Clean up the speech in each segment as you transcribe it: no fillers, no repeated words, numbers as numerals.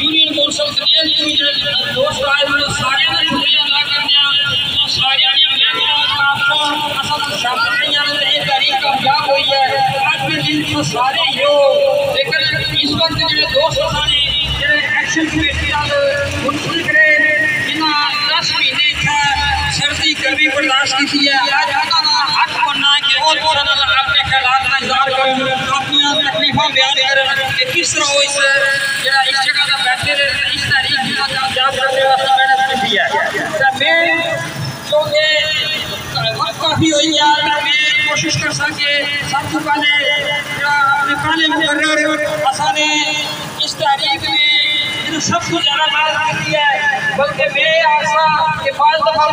Union council दोस्त आए सारे शुक्रिया अदा करने सारे कामयाब हुई है आज भी दिन सारे हो लेकिन इस वक्त जो दोस्त सारे एक्शन कमेटी मुंसलिक रहे जिन्हें 10 महीने सर्दी गर्मी बर्दाश्त की है आज हक बनना है कि और अपने ख्यालात का इजहार करें अपनी तकलीफा बयान करें कि किस तरह वो इस जगह का बैठे रहे इस तारीख की कामयाब करने वास्ते मेहनत की है मैं क्योंकि वक्त काफ़ी हुई है मैं कोशिश कर सके सबसे पहले अपने पहले मुकर्रर असाने इस तारीख में सबको ज़्यादा बात करती है बल्कि मैं आशा कि पाँच दफ़ा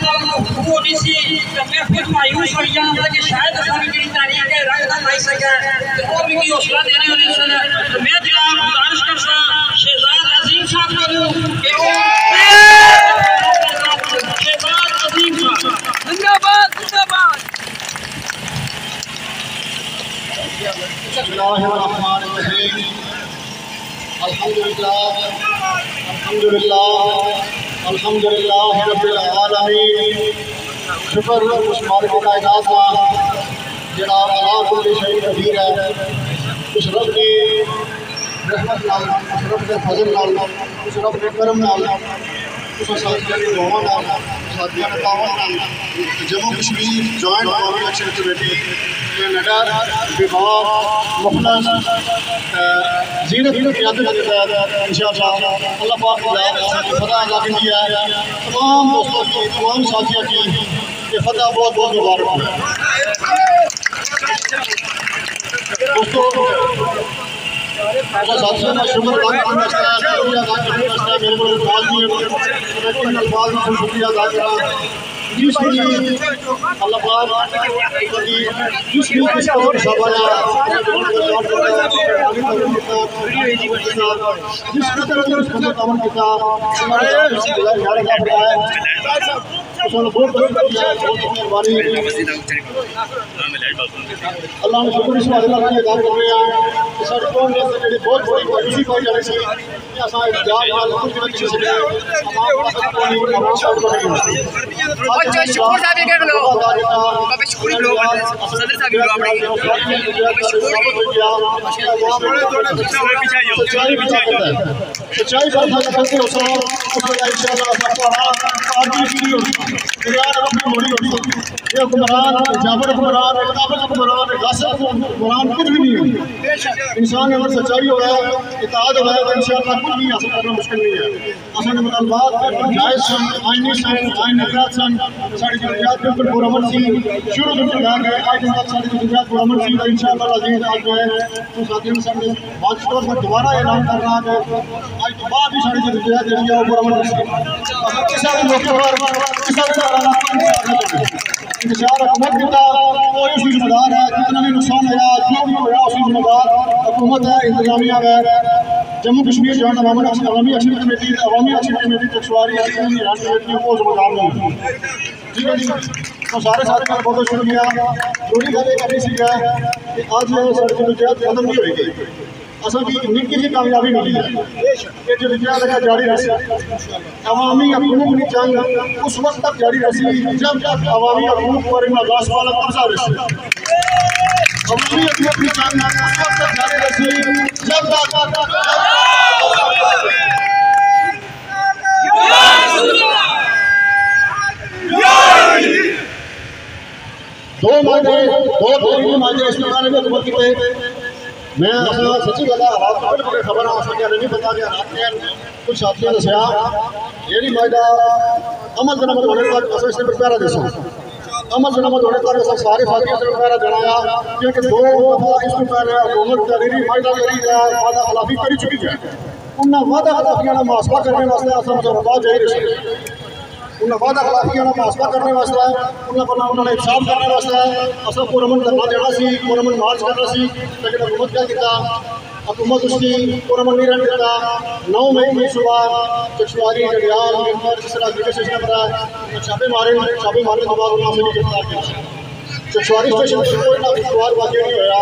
होनी सी तो मैं खुद मायूस हो गया था कि शायद असानी की तारीख है रंग ना लाई सके तो वो भी की हौसला देने वाले सन तो मैं जनाब गुजारिश कर सा शहजाद अजीम साहब करूँ कि वो शहजाद अजीम साहब जिंदाबाद जिंदाबाद अल्हम्दुलिल्लाह रब्बिल आलमीन शुक्र उस मालिक कायनात का जिहड़ा अला कुल्ली शै कदीर है उस रब की रहमत नाल उस रब के फजल नाल उस रब के करम नाल उस साथियों की दुआओं नाल साथियों के तावन नाल जम्मू कश्मीर जॉइंट कौमी एक्शन कमेटी के नडर विभाग मुखलस जीनत की क़यादत के तहत इंशाअल्लाह अल्लाह पाक की फतह अदा की है तमाम दोस्तों की तमाम साथियों की ये फतह बहुत बहुत मुबारक है दोस्तों साथियों का शुक्र अदा करना चाहता है मेरे को अल्फाज में शुक्रिया अदा करा जिसकी अल्लाह पाक जिसकी किसको शबाया जिस तरह से उसको काम किया हमारे बहुत मेहरबानी अल्लाह ने शुक्र इस वाले अदा कर रहे हैं कि साडी कौम ने जेडी बहुत बड़ी खुशी पाई जा रही सी कि असा इजाज नाल कुछ भी कर सके अच्छा शुक्र साहब के लो बाबा शुक्र लो सदर साहब लो अपने सच्चाई पर करते हो सब इंशाल्लाह आज की वीडियो यार अपनी मोड़ी होगी ये हुक्मरान जाबर हुक्मरान काबिल हुक्मरान गासिब हुक्मरान कुछ भी नहीं है इंसान अगर सच्चाई हो गया इताअत हो गया तो इंशाल्लाह कुछ भी हासिल करना मुश्किल नहीं है असल मुतालबात जायज़ सन आईनी सन आईन नजरात सन साड़ी जरूरियात बिल्कुल पुरअमन सी शुरू से लेकर आज तक साड़ी जरूरियात पुरअमन सी इंशाअल्लाह अजीज आज जो है तो साथियों से बात तौर पर दोबारा ऐलान करना है आज के बाद भी साड़ी जरूरियात जो है पुरअमन सी किसी भी मौके पर किसी भी इंतजार हुकूमत का कोई उसकी जिम्मेदार है जितना भी नुकसान होया जो भी होया उसकी जिम्मेदार हुकूमत है इंतजामिया है जम्मू कश्मीर जॉइंट अवामी एक्शन कमेटी चकसवारी कमेटियों को जिम्मेदार नहीं ठीक है जी तो सारे सारे का बहुत बहुत शुक्रिया थोड़ी गल ये करनी सी कि आज साड़ी जरूरियात खत्म नहीं होगी असल की निक्की सी कामयाबी मिली है ये जरूरियात जारी रही अवामी हकूक की जंग उस वक्त तक जारी रही जब तक अवामी हकूक पर इमलास वाला कब्जा रही अवामी हकूक की जंग उस वक्त तक जारी रही जब तक 2 महीने इस प्रकार में हुकूमत की मैं सच्ची गल हालात बिल्कुल खबर आ सकिया नहीं पता कि हालात क्या कुछ साथियों ने दसिया यही मायदा अमल जनामत होने तक असल से प्यारा दसा अमल जनामत होने तक असल सारे साथियों से प्यारा जनाया क्योंकि 2 दफा इस प्रकार हुकूमत तहरीरी मायदा करी है वादा खिलाफी कर चुकी है उन्हें वादा खिलाफियों का मुआसबा करने वास्ते असल मुजरबात जारी रही उन्हें वादा खिलाफियों का मुआसबा करने वास्ते उन्होंने इंसाफ करने वास्ते असल पुरअमन धरना देना सी पुरअमन मार्च करना सी लेकिन हुकूमत क्या किया हुकूमत उसकी पुरअमन नहीं रहने देता 9 मई की सुबह चकसवारी जड़ियाल जिस तरह रेलवे स्टेशन पर छापे मारने के बाद उन्होंने गिरफ्तार किया चकसवारी स्टेशन पर कोई ना वाकई नहीं होया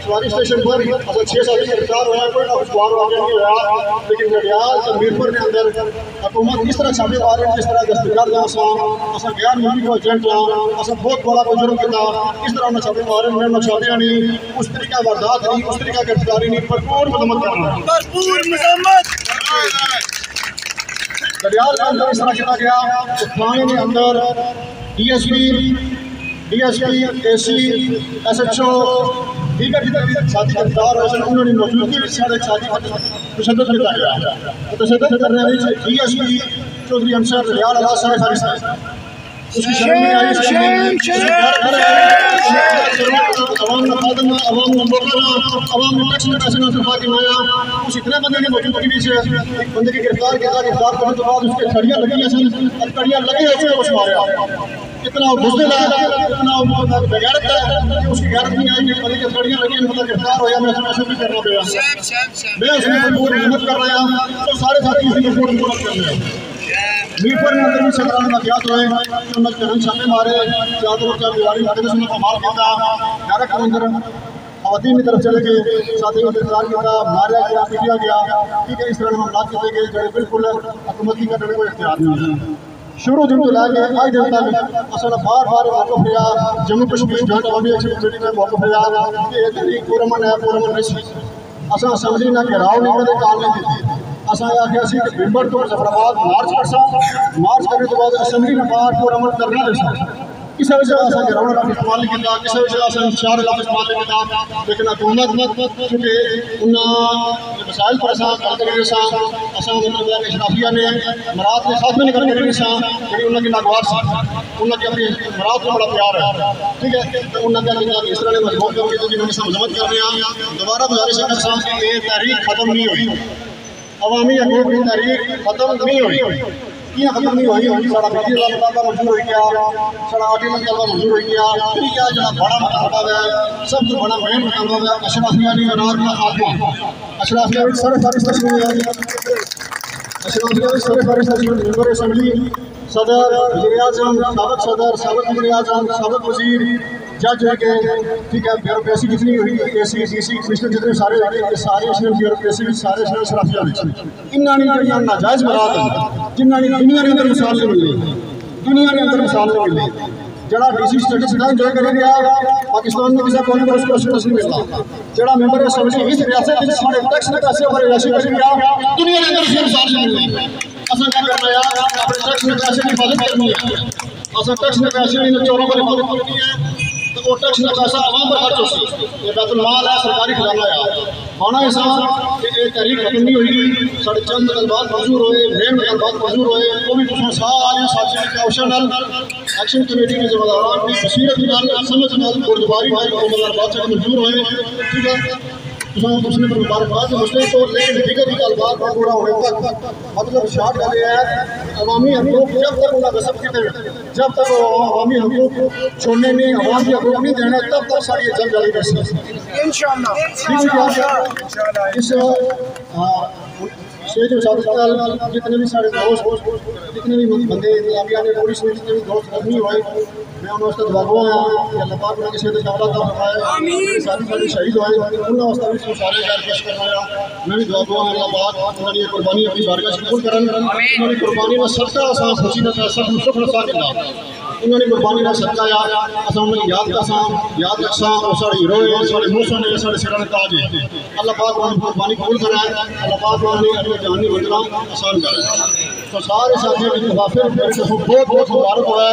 सवारी स्टेशन पर 6-7 गिरफ्तार होया, कोई ना कुछ वार वाक़या नहीं होया, लेकिन जड़ियाल ते मीरपुर के अंदर हुकूमत किस तरह छापे मारे, किस तरह दस्तगिरदार असा गैर मुल्की को एजेंट असा बहुत बड़ा जुर्म किया, किस तरह उन्हें छापे मारे, उन्हें छापिया नहीं, उस तरीका वारदात नहीं, उस तरीका गिरफ्तारी नहीं, भरपूर मजम्मत करना, भरपूर मजम्मत। जड़ियाल के अंदर इस तरह किया गया कि थाने के अंदर DSP AC SHO दीगर जितने भी साथी गिरफ्तार हुए उन्होंने मौजूदगी में साढ़े शादी पर तशद्दुद किया गया। तशद्दुद करने में DSP चौधरी हमसर जड़ियाल अला सारे उसकी शर्म नहीं आई, अवाम ने टैक्स में पैसे ना सरकार की माया, उस इतने बंदे ने मौजूदगी में से बंदे की गिरफ्तार करने के बाद उसके कड़ियाँ लगी हैं, कड़ियाँ लगी है उसने कुछ मारा, इतना बुज़दिल है, इतना बेगैरत है कि उसकी गैरत नहीं आई, बंदे की कड़ियाँ लगी, मतलब गिरफ्तार हो या मैं ऐसे भी करना पड़ा, मैं उसमें भरपूर हिम्मत कर रहा हूँ, तो सारे साथी उसकी भरपूर हिम्मत कर रहे हैं। मीरपुर में अंदर भी सदरान वाक़यात हुए, उन्होंने करन छापे मारे, चादरों का दीवारी मारे, उसने कमाल किया, डायरेक्ट अंदर खवातीन की तरफ चले गए, साथियों को गिरफ्तार किया, मारा गया, पीटा गया, ठीक है, इस तरह हमला किए गए जो बिल्कुल हुकूमत की करने को इख्तियार नहीं है। शुरू दिन तो लाके आज दिन तक असल बार मौक़िफ़ लिया, जम्मू कश्मीर जॉइंट अवामी एक्शन कमेटी में मौक़िफ़ लिया कि ये तहरीक पुरअमन है, पुरअमन नहीं, असां असम्बली ना घेराव नहीं कदे काल नहीं दी, असां आख्या सी कि बिम्बर तो जफराबाद मार्च करसा, मार्च करने तो बाद असम्बली में बाहर पुरअमन करना देसा, किसी वजह असां घेराव का इस्तेमाल नहीं किया, किसी वजह असां इंतशार का इस्तेमाल नहीं किया, लेकिन हुकूमत चूँकि उन्हें मसाइल पर असां गल करे सां, असां मतलब इशराफिया ने मरात के खात्मे नहीं करने सां, जी उन्होंने नागवार सी, उन्होंने अपनी मरात को बड़ा प्यार है, ठीक है, तो उन्होंने इस तरह मजबूर करके तो जिन्होंने मजम्मत कर रहे हैं, दोबारा गुजारिश है सां कि ये तहरीक खत्म नहीं हुई, अवामी हकूक़ की तहरीक खत्म नहीं हुई, ये खत्म नहीं हुई, सारा बिजली का मुतालबा मंजूर हो गया, सारा आटे का मुतालबा मंजूर हो गया, फिर क्या जो बड़ा मुतालबा है, सबसे बड़ा मेन मुतालबा है अशराफिया ने रात का खात्मा, अशराफिया में सारे मेंबर असम्बली, सदर, वज़ीर-ए-आज़म, साबिक़ सदर, साबिक़ वज़ीर-ए-आज़म, साबिक़ वज़ीर, जज के, ठीक है, ब्यूरोक्रेसी जितनी हुई, AC DC कमिश्नर जितने सारे ब्यूरोक्रेसी भी सारे शराफिया इन्होंने नाजायज़ मराद जिन्होंने दुनिया के अंदर मिसाल नहीं मिली, दुनिया के अंदर मिसाल नहीं मिली, जरा DC स्टेटस ना इंजॉय कर गया पाकिस्तान में किसी कोने पर उसको स्टेटस नहीं मिलता, जरा मेंबर असम्बली इस रियासत में सारे टैक्स में पैसे और राशि कर गया, दुनिया के अंदर मिसाल नहीं मिली, असा क्या करना है, अपने टैक्स में पैसे की हिफाजत करनी है, असा टैक्स में पैसे नहीं चोरों पर हिफाजत करनी है, तो वो टैक्स में पैसा आवाम पर खर्च हो सकता, ये बैतुल माल है, सरकारी खजाना है, होना ऐसा कि एक तहरीक खत्म नहीं हुई, साढ़े चंद मुतालबात मंजूर हुए, मेन मुतालबात मंजूर हुए, वो भी कुछ सारे साथियों के ऑप्शनल एक्शन कमेटी के ज़िम्मेदारान की बसीरत समझ गुरुद्वारी मुतालबात से मंजूर हुए, ठीक है, उसने मुबारकबाद से मुस्लिम को, लेकिन दीगर मुतालबात पर पूरा होने तक मतलब शार्ट कर रहे हैं, अवामी हकूक़ जब तक उन्हें गसब किए, जब तक अवामी हकूक़ छोड़ने में अवामी हकूक़ नहीं देना, तब तक सारी जंग जारी रह सकती है इंशाअल्लाह। इस स्टेज जितने भी सारे दोस्त, जितने भी बंदे इंतजामिया ने पुलिस में जितने भी दोस्त जख्मी हुए, मैं उन्होंने उसका दुआ गो हाँ कि अल्लाह पाक उन्हें सेहत कामला अता फरमाए, साथी साथी शहीद हुए उन्होंने वास्ते भी सारे गैर पेश करवाया, मैं भी दुआ गो हाँ अल्लाह पाक उन्होंने ये कुर्बानी अपनी बारगाह से कबूल करन, उन्होंने कुर्बानी में सबका आसान खुशी का सब सुख नसा के उन्होंने कुर्बानी का सदका यार असां उन्हें याद रखसा और सारे हीरो है, सारे मोहसन है, सारे सिरान ताज है, अल्लाह पाक उन्हें कुर्बानी कबूल कराए, अल्लाह पाक उन्हें अपने जानी मंजिला आसान करे, तो सारे साथियों की मुसाफिर बहुत बहुत मुबारक हुआ है,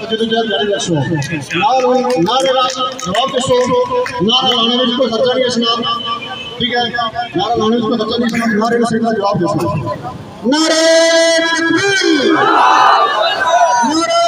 जदोजहद जारी रखो, नारे जवाब दसो, नारा लाने में कोई खर्चा नहीं इसना, ठीक है, नारा लाने में कोई खर्चा नहीं इसना, नारे का सीधा जवाब दसो, नारे तकबीर, नारे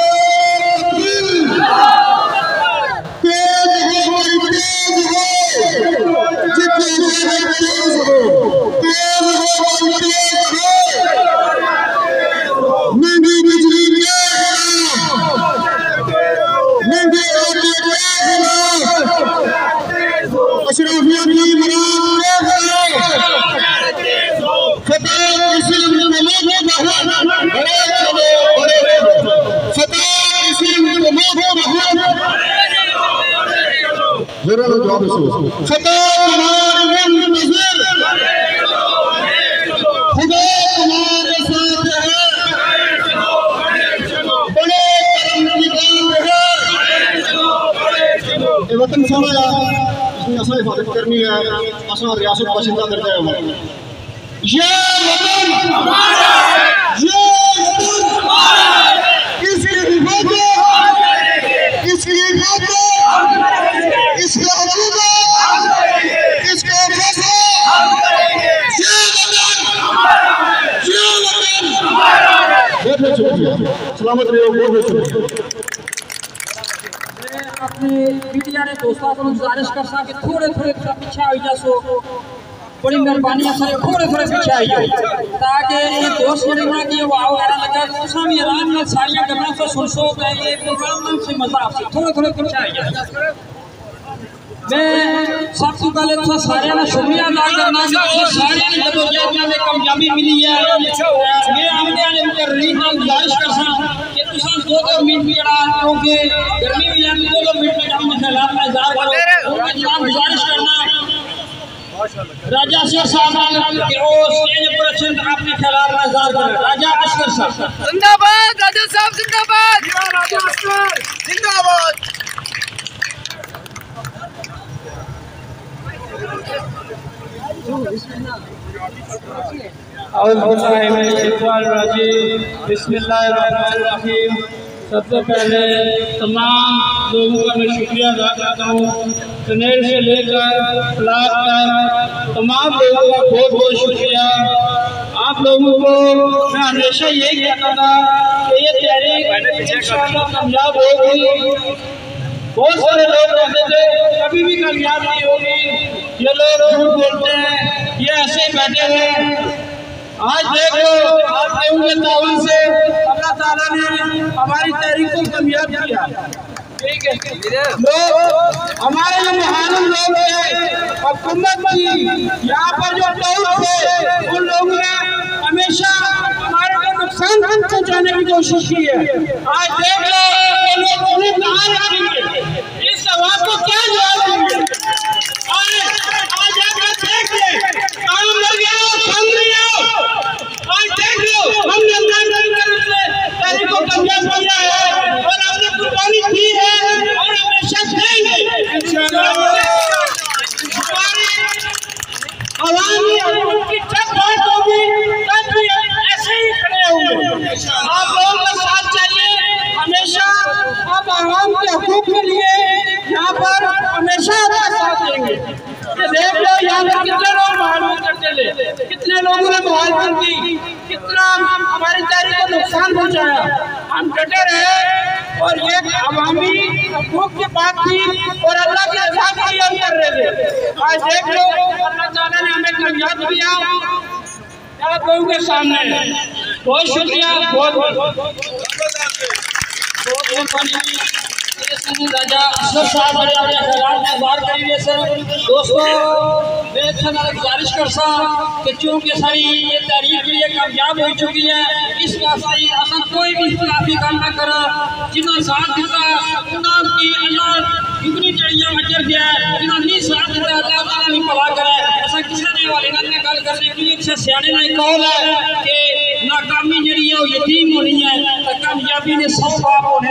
जवाब होना है, इसमें असल हिफाजत करनी है, असल रियासत बाशिंदा करते हैं। ये वतन हमारा है, ये वतन हमारा है, इसकी हिफाजत, इसकी हिफाजत, इसका अकीदा, इसका फैसला, ये वतन हमारा है, ये वतन हमारा है। बहुत बहुत शुक्रिया, सलामत रहो, बहुत बहुत शुक्रिया। अपने मीडिया ने दोस्तों को गुजारिश कर सा कि थोड़े थोड़े पीछे आई जासो, बड़ी मेहरबानी है, थोड़े थोड़े पीछे आई जाओ ताकि ये दोस्त ने ना कि वाह वाला लगा तुसा भी आराम में सारियां गल्लां से सुन सो कि ये प्रोग्राम से मजा आ सके। थोड़े थोड़े पीछे आई जाओ। मैं सब तो पहले तो सारे का शुक्रिया अदा करना कि सारे ने जदोजहद में कामयाबी मिली है। मैं आमने वाले मुकर्रीन को गुजारिश कर सा कि तुसा 2 मिनट जड़ा क्योंकि गर्मी भी है 2 मिनट में अपने ख्यालात में इज़हार करो। जनाब गुजारिश करना राजा असगर साहब के ओ स्टेज पर अच्छे अपने ख्यालात में इज़हार करें। राजा असगर साहब जिंदाबाद, राजा साहब जिंदाबाद, राजा असगर जिंदाबाद। बिस्मिल्लाहिर्रहमानिर्रहीम। सबसे पहले तमाम लोगों का मैं शुक्रिया अदा करता हूँ। कनेर से लेकर फ्लाक तक तमाम लोगों का बहुत बहुत शुक्रिया। आप लोगों को मैं हमेशा यही कहता था कि ये तहरीक इंशाअल्लाह कामयाब होगी। बहुत सारे लोग कहते थे कभी भी कामयाब नहीं होगी, ये लोग झूठ बोलते हैं, ये ऐसे ही बैठे हुए। आज देख लो आप लोगों के तावन से अल्लाह ताला ने हमारी तहरीक को कामयाब किया। ठीक है, लोग हमारे जो महान लोग हैं हुकूमत की यहाँ पर जो टॉप थे उन लोगों ने हमेशा हमारे को नुकसान पहुँचाने की कोशिश की है। आज देख लो ये लोग उन्हें कहाँ रखेंगे, इस सवाल को क्या जवाब देंगे? आज आप देख ले काम लग गया, थम गया। आज देख लो हमने अपने तरफ से तहरीक को कामयाब किया है और हमने कुर्बानी दी है और हमेशा देंगे हमारी अवामी की जब बात होगी तब भी ऐसे ही खड़े होंगे। आप लोगों का साथ चाहिए हमेशा। आप आवाम के हकूक के लिए यहाँ पर हमेशा आपका साथ देंगे। देख लो यहाँ पर कितने लोग मुहालफत करते थे, कितने लोगों ने मुहालफत की, कितना हमारी तहरीक को नुकसान पहुँचाया। हम डटे रहे और ये अवामी हकूक की बात थी और अल्लाह के रज़ा के लिए हम कर रहे थे। आज देख लो अल्लाह ताला ने हमें कामयाब किया आप लोगों के सामने। बहुत शुक्रिया, बहुत राजा असगर साहब बड़े अपने ख्यालात में इज़हार करेंगे। सर दोस्तों मैं गुजारिश कर सा कि चूँकि सारी ये तहरीक के लिए कामयाब हो चुकी है, इस वास्ते असल कोई भी इख्तिलाफी काम न कर जिन्हें साथ दिता उन्होंने अल्लाह दुगनी जड़ियाँ अजर दिया, जिन्हें नहीं साथ दिता अल्लाह ताला भी भला करे। ऐसा किसी ने वाले गल करने के लिए सियाने ने कौल है कि नाकामी जी है वो यतीम होनी है तो कामयाबी ने सब बाप होने।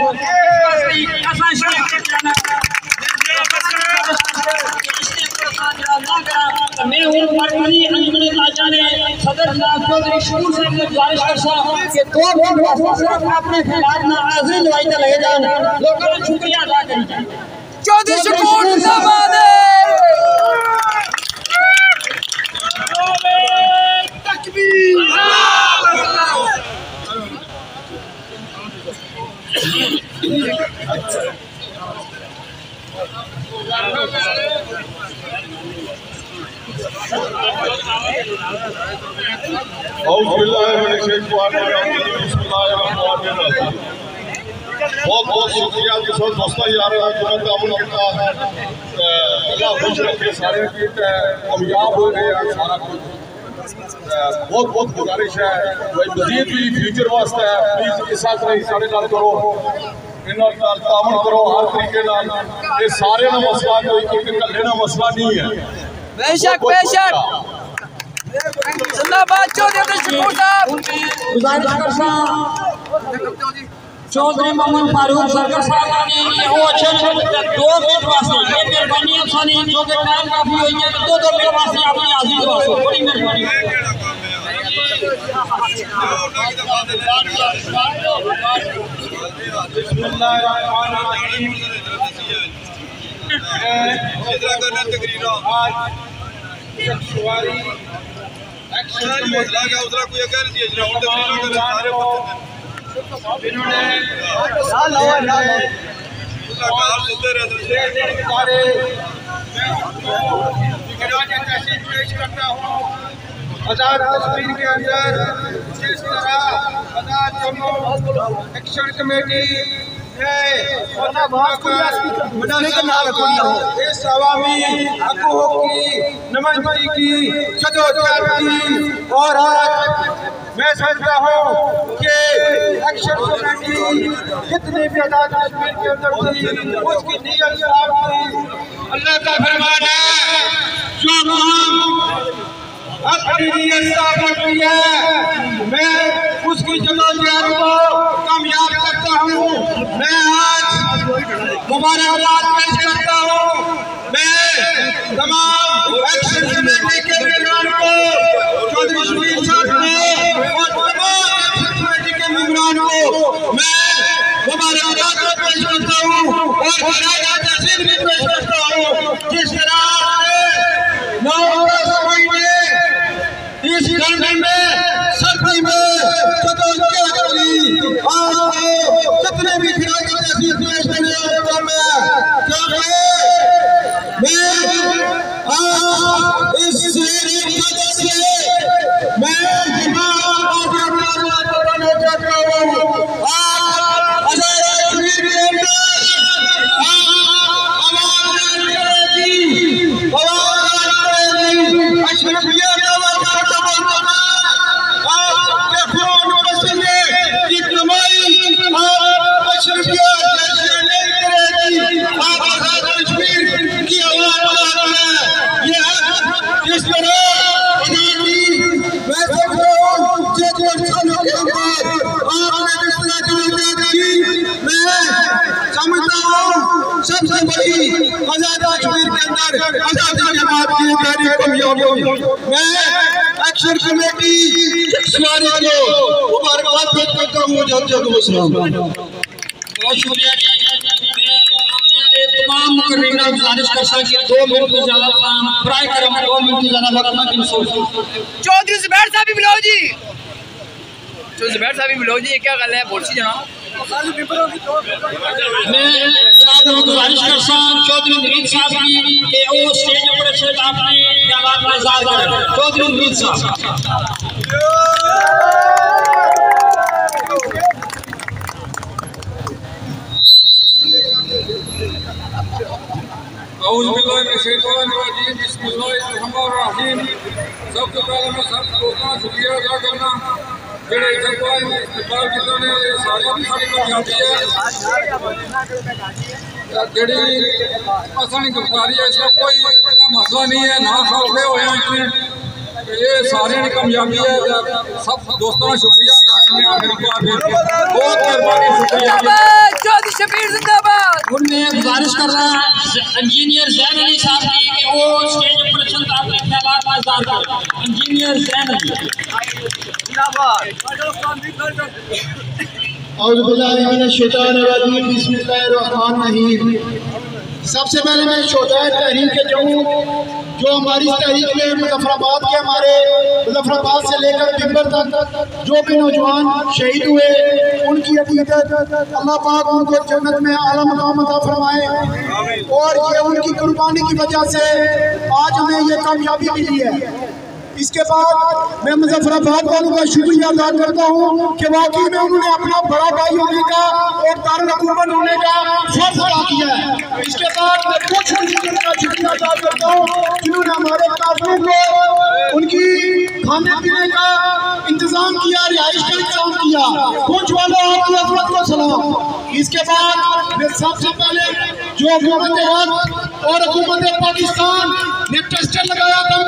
मैं राजा ने सदर चौधरी शूर साहब ने गुजारिश कर सा कि 2 मिनट सिर्फ अपने ख्यालात में हाजिर दवाई का लगे जान लोगों को शुक्रिया अदा करी जाए। चौधरी शकूर जिंदाबाद। बहुत बहुत शुक्रिया दोस्तों यार ताउन किया अल्लाह खुश रखे सारे कामयाब हो गए सारा कुछ। बहुत बहुत गुजारिश है भाई मजीद भी फ्यूचर वास्ते है प्लीज इस तरह साढ़े नाल करो ताउन करो हर तरीके ये सारे का मसला कोई एक कल्ले का मसला नहीं है। बेशक बेशक जिंदाबाद चौधरी शकूर साहब। गुजारिश कर सा चौधरी मोहम्मद फारूक सरकार साहब ने वो अच्छे 2 मिनट वास्ते ये मेहरबानी आसानी जो कि टाइम काफी हो गया 2 मिनट वास्ते अपनी हाजिर वास्ते बड़ी मेहरबानी बिस्मिल्लाहिर्रहमानिर्रहीम इधर करना तकरीरा आज सवारी एक्शन में लगा उधर कोई अगर नहीं इधर और तकरीरा कर सारे इन्होंने लगातार सुनते रहते सारे मैं तहसील पेश करता हूँ आजाद कश्मीर के अंदर जिस तरह आजाद जम्मू एक्शन कमेटी इस अवामी हकूक़ की नुमाइंदगी की जदोजहद की और आज मैं समझता हूँ कि एक्शन कमेटी जितनी भी आजाद कश्मीर के अंदर थी उसकी नीयत साफ थी। अल्लाह का फरमान है जो हम अपनी नीयत साफ रखती है मैं उसकी जदोजहद को कामयाब करता हूँ। मैं आज मुबारकबाद पेश करता हूँ मैं तमाम एक्शन कमेटी के मेंबरों को चौधरी शबीर साहब को और तमाम एक्शन कमेटी के मेंबरों को मैं मुबारकबाद पेश करता हूँ और तहसील भी पेश करता हूँ। जिस तरह 9-10 महीने इस गर्मी में सर्दी में कितने भी खिलाड़ी तहसील पेश करने इस मैं चाहता हूँ सबसे बड़ी आजाद कश्मीर के अंदर आजादी के बाद की तारीख कामयाब हुई। मैं एक्शन कमेटी सवारी को मुबारकबाद पेश करता हूँ। बहुत शुक्रिया तमाम मुकर्रीन गुजारिश कर सकते 2 मिनट से ज्यादा फ्राई करें 2 मिनट से ज्यादा वक्त ना चौधरी जुबैर साहब भी बुलाओ जी जुबैर साहब भी बुलाओ जी ये क्या गल है बोल सी जनाब मैं जनाब गुजारिश कर चौधरी नवीद साहब की कि वो स्टेज पर अपने ख्यालात में इज़हार करें। चौधरी नवीद साहब सबसे पहले मैं सब दोस्तों का शुक्रिया अदा करना जेड़े इस्तेमाल किया ने सारे भी सारी कामयाबी है जेड़ी असली गिरफ्तारी है इसका कोई मसला नहीं है ना सौखे हुए हैं ये सारे की कामयाबी है। सब दोस्तों का शुक्रिया बहुत मेहरबानी शुक्रिया। चौधरी शबीर जिंदाबाद। मैं गुजारिश कर रहा इंजीनियर जैन अली साहब की कि वो स्टेज पर चलता अपने ख्यालात का इज़हार करें। इंजीनियर जैन अली सबसे पहले मैं शोहदाए तहरीक के जम्मू जो हमारी तहरीक में मुजफ्फराबाद के हमारे मुजफ्फराबाद से लेकर तिब्बत तक जो भी नौजवान शहीद हुए उनकी अकीदत अल्लाह पाक उनको जन्नत में आला मकाम अता फरमाए और ये उनकी कुर्बानी की वजह से आज हमें ये कामयाबी मिली है। इसके बाद मैं मुजफ्फराबाद वालों का शुक्रिया अदा करता हूँ कि वाकई में उन्होंने अपना बड़ा भाई होने का और दारुल हुकूमत होने का फर्ज अदा किया है। इसके बाद मैं कुछ का शुक्रिया अदा करता हूँ जिन्होंने हमारे काफिलों को उनकी खाने पीने का इंतजाम किया, रिहाइश का इंतजाम किया। कुछ वालों आपकी अजमत को सलाम। इसके बाद मैं सबसे पहले जो हुकूमत और हुकूमत पाकिस्तान ने टेस्टर लगाया था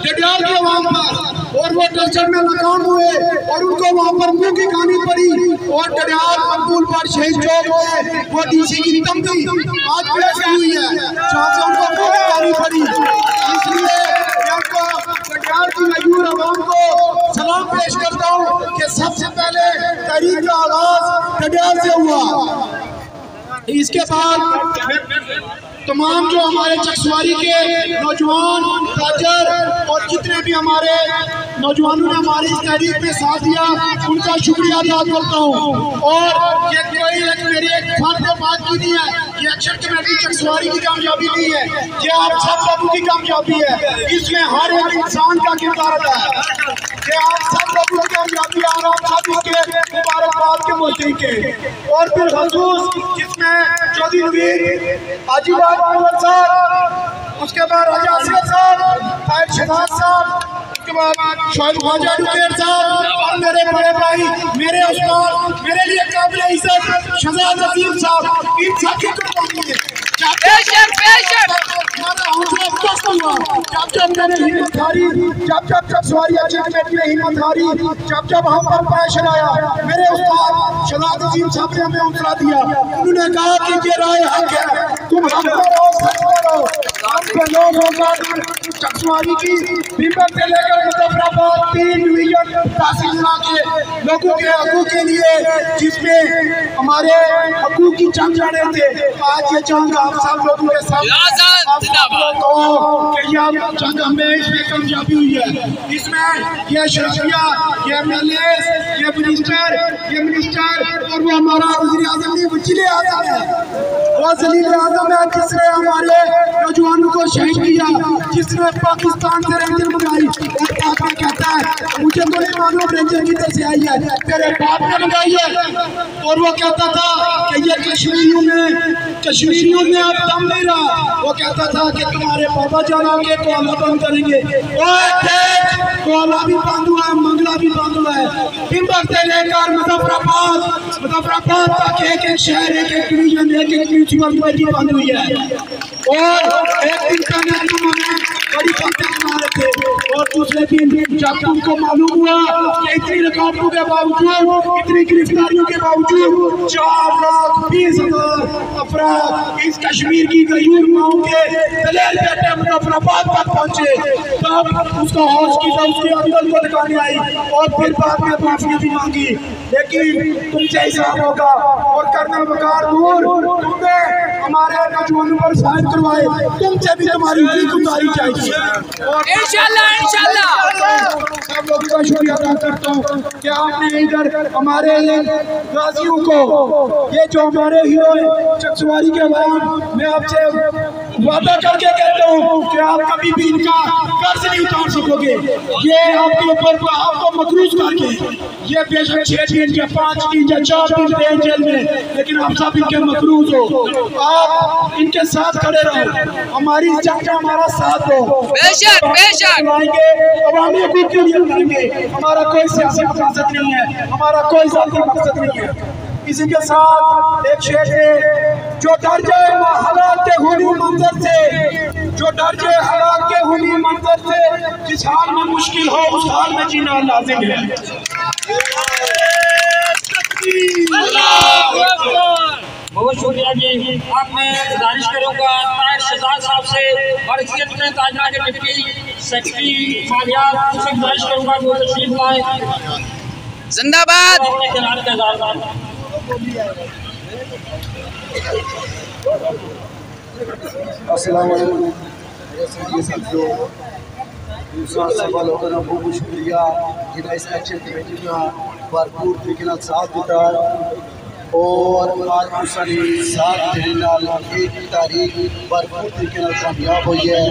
डडियाल के आवाम पर, और वो टर्चर में नाकाम हुए और उनको वहाँ पर मुंह की खानी पड़ी। और डडियाल मकबूल पर शहीद चौक में वो डीसी की तमगी आज पेश हुई है, जहाँ से उनको मुंह की खानी पड़ी। इसलिए डडियाल की मजबूर आवाम को सलाम पेश करता हूँ कि सबसे पहले तहरीक का आगाज डडियाल से हुआ। इसके बाद तमाम जो हमारे चकसवारी के नौजवान ताजर और जितने भी हमारे नौजवानों ने हमारी इस तहरीक में साथ दिया, उनका शुक्रिया अदा करता हूँ। और ये कोई मेरी एक फर्द बात की नहीं है, ये एक्शन कमेटी चकसवारी की कामयाबी नहीं है, ये आप सब लोगों की कामयाबी है। इसमें हर एक इंसान का किरदार है, ये आप सब लोगों की कामयाबी है और आप सब इसके मुबारकबाद के मुस्तहिक हैं। और फिर खसूस जिसमें चौधरी नवीर आजीवाल साहब, उसके बाद राजा असगर साहब, ताहिर शहजाद साहब, उसके बाद शोएब ख्वाजा डुकेर साहब और मेरे बड़े भाई, मेरे उस्ताद, मेरे लिए काबिल इज्जत शहजाद अजीम साहब, इन सब की कुर्बानी है। जब मैंने हिम्मत हारी, जब चकसवारी एक्शन कमेटी ने हिम्मत हारी, जब हम पर प्रेशर आया, मेरे उस्ताद शहजाद अजीम साहब ने हमें हौसला दिया। उन्होंने कहा कि ये राय हक है, तुम हम करो, सच करो। आपके लोग होकर चकसवारी की बिम्बर से लेकर मुजफ्फराबाद 3 डिवीजन तहसील के लोगों के हकूक के लिए, जिसमें हमारे हकूक की जंग लड़े थे, आज ये जंग आप सब लोगों के साथ जंग हमें इसमें कामयाबी हुई है। इसमें ये शख्सिया, ये MLA, ये मिनिस्टर और वो हमारा वज़ीर आज़म नहीं, वज़ीर आज़म है, वो ज़लील आज़म है, जिसने हमारे नौजवानों को शहीद किया, जिसने पाकिस्तान से रेंजर मंगाई। और बाप में कहता है मुझे तो नहीं मालूम रेंजर किधर से आई है, तेरे बाप ने मंगाई है। और वो कहता था कि ये कश्मीरियों में अब दम नहीं रहा। वो कहता था कि तुम्हारे बाबा जाना के कोला बंद करेंगे। कोला भी बंद हुआ है, मंगला भी बंद हुआ है। हिम्मत से लेकर मुजफ्फराबाद तक एक शहर, एक डिवीजन, एक म्यूनसिपलिटी बंद हुई है। और एक दिन पहले तुम हमें बड़ी बातें सुना रहे थे, और दूसरे दिन जब तुमको मालूम हुआ कि इतनी रुकावटों के बावजूद, इतनी गिरफ्तारियों के बावजूद 4,20,000 अफराद इस कश्मीर की गयूर माओं के दलेल बेटे मुजफ्फराबाद तक पहुंचे, तब उसका होश की था, उसकी अकल को दिखाने आई और फिर बाद में माफी भी मांगी। लेकिन तुमसे हिसाब होगा। और कर्नल वकार नूर, तुमने हमारे नौजवानों पर शायद करवाए, तुमसे भी हमारी गुजारी चाहिए। इंशाल्लाह सब लोगों का शुक्रिया अदा करता हूँ कि आपने इधर हमारे गाजियों को, ये जो हमारे हीरो चकसवारी के बाद, मैं आपसे वादा करके कहता हूँ कि आप कभी भी इनका कर्ज नहीं उतार सकोगे। ये आपके ऊपर आपको मकरूज करके, ये बेशक 6 दिन या 5 दिन या 4 दिन रहे जेल में, लेकिन आप सब इनके मकरूज हो। आप इनके साथ खड़े रहो, हमारी जंग का हमारा साथ हो। बेशक अवामी हकूक़ के लिए लड़ेंगे। हमारा कोई सियासी मकसद नहीं है, हमारा कोई जाती मकसद नहीं है। इसी के साथ एक शेर है, जो डर जाए हालात के हुनी मंजर से, जो डर जाए हालात के हुनी मंजर से, जिस हाल में मुश्किल हो उस हाल में जीना लाजिम है। बहुत शुक्रिया जी। आपने गुजारिश करूँगा ताहिर शहजाद साहब से मरकज़ियत में ताजना के डिप्टी सेक्रेटरी मालियात से गुजारिश करूँगा कि वो तशरीफ लाए। जिंदाबाद। अपने ख़िलाफ़ का इज़हार अस्सलाम वालेकुम। बहुत शुक्रिया जिन्हें इस एक्शन कमेटी का भरपूर तरीके साथ दिता और आज मुसरी 7 एक तारीख भरपूर तरीके कामयाब हुई है।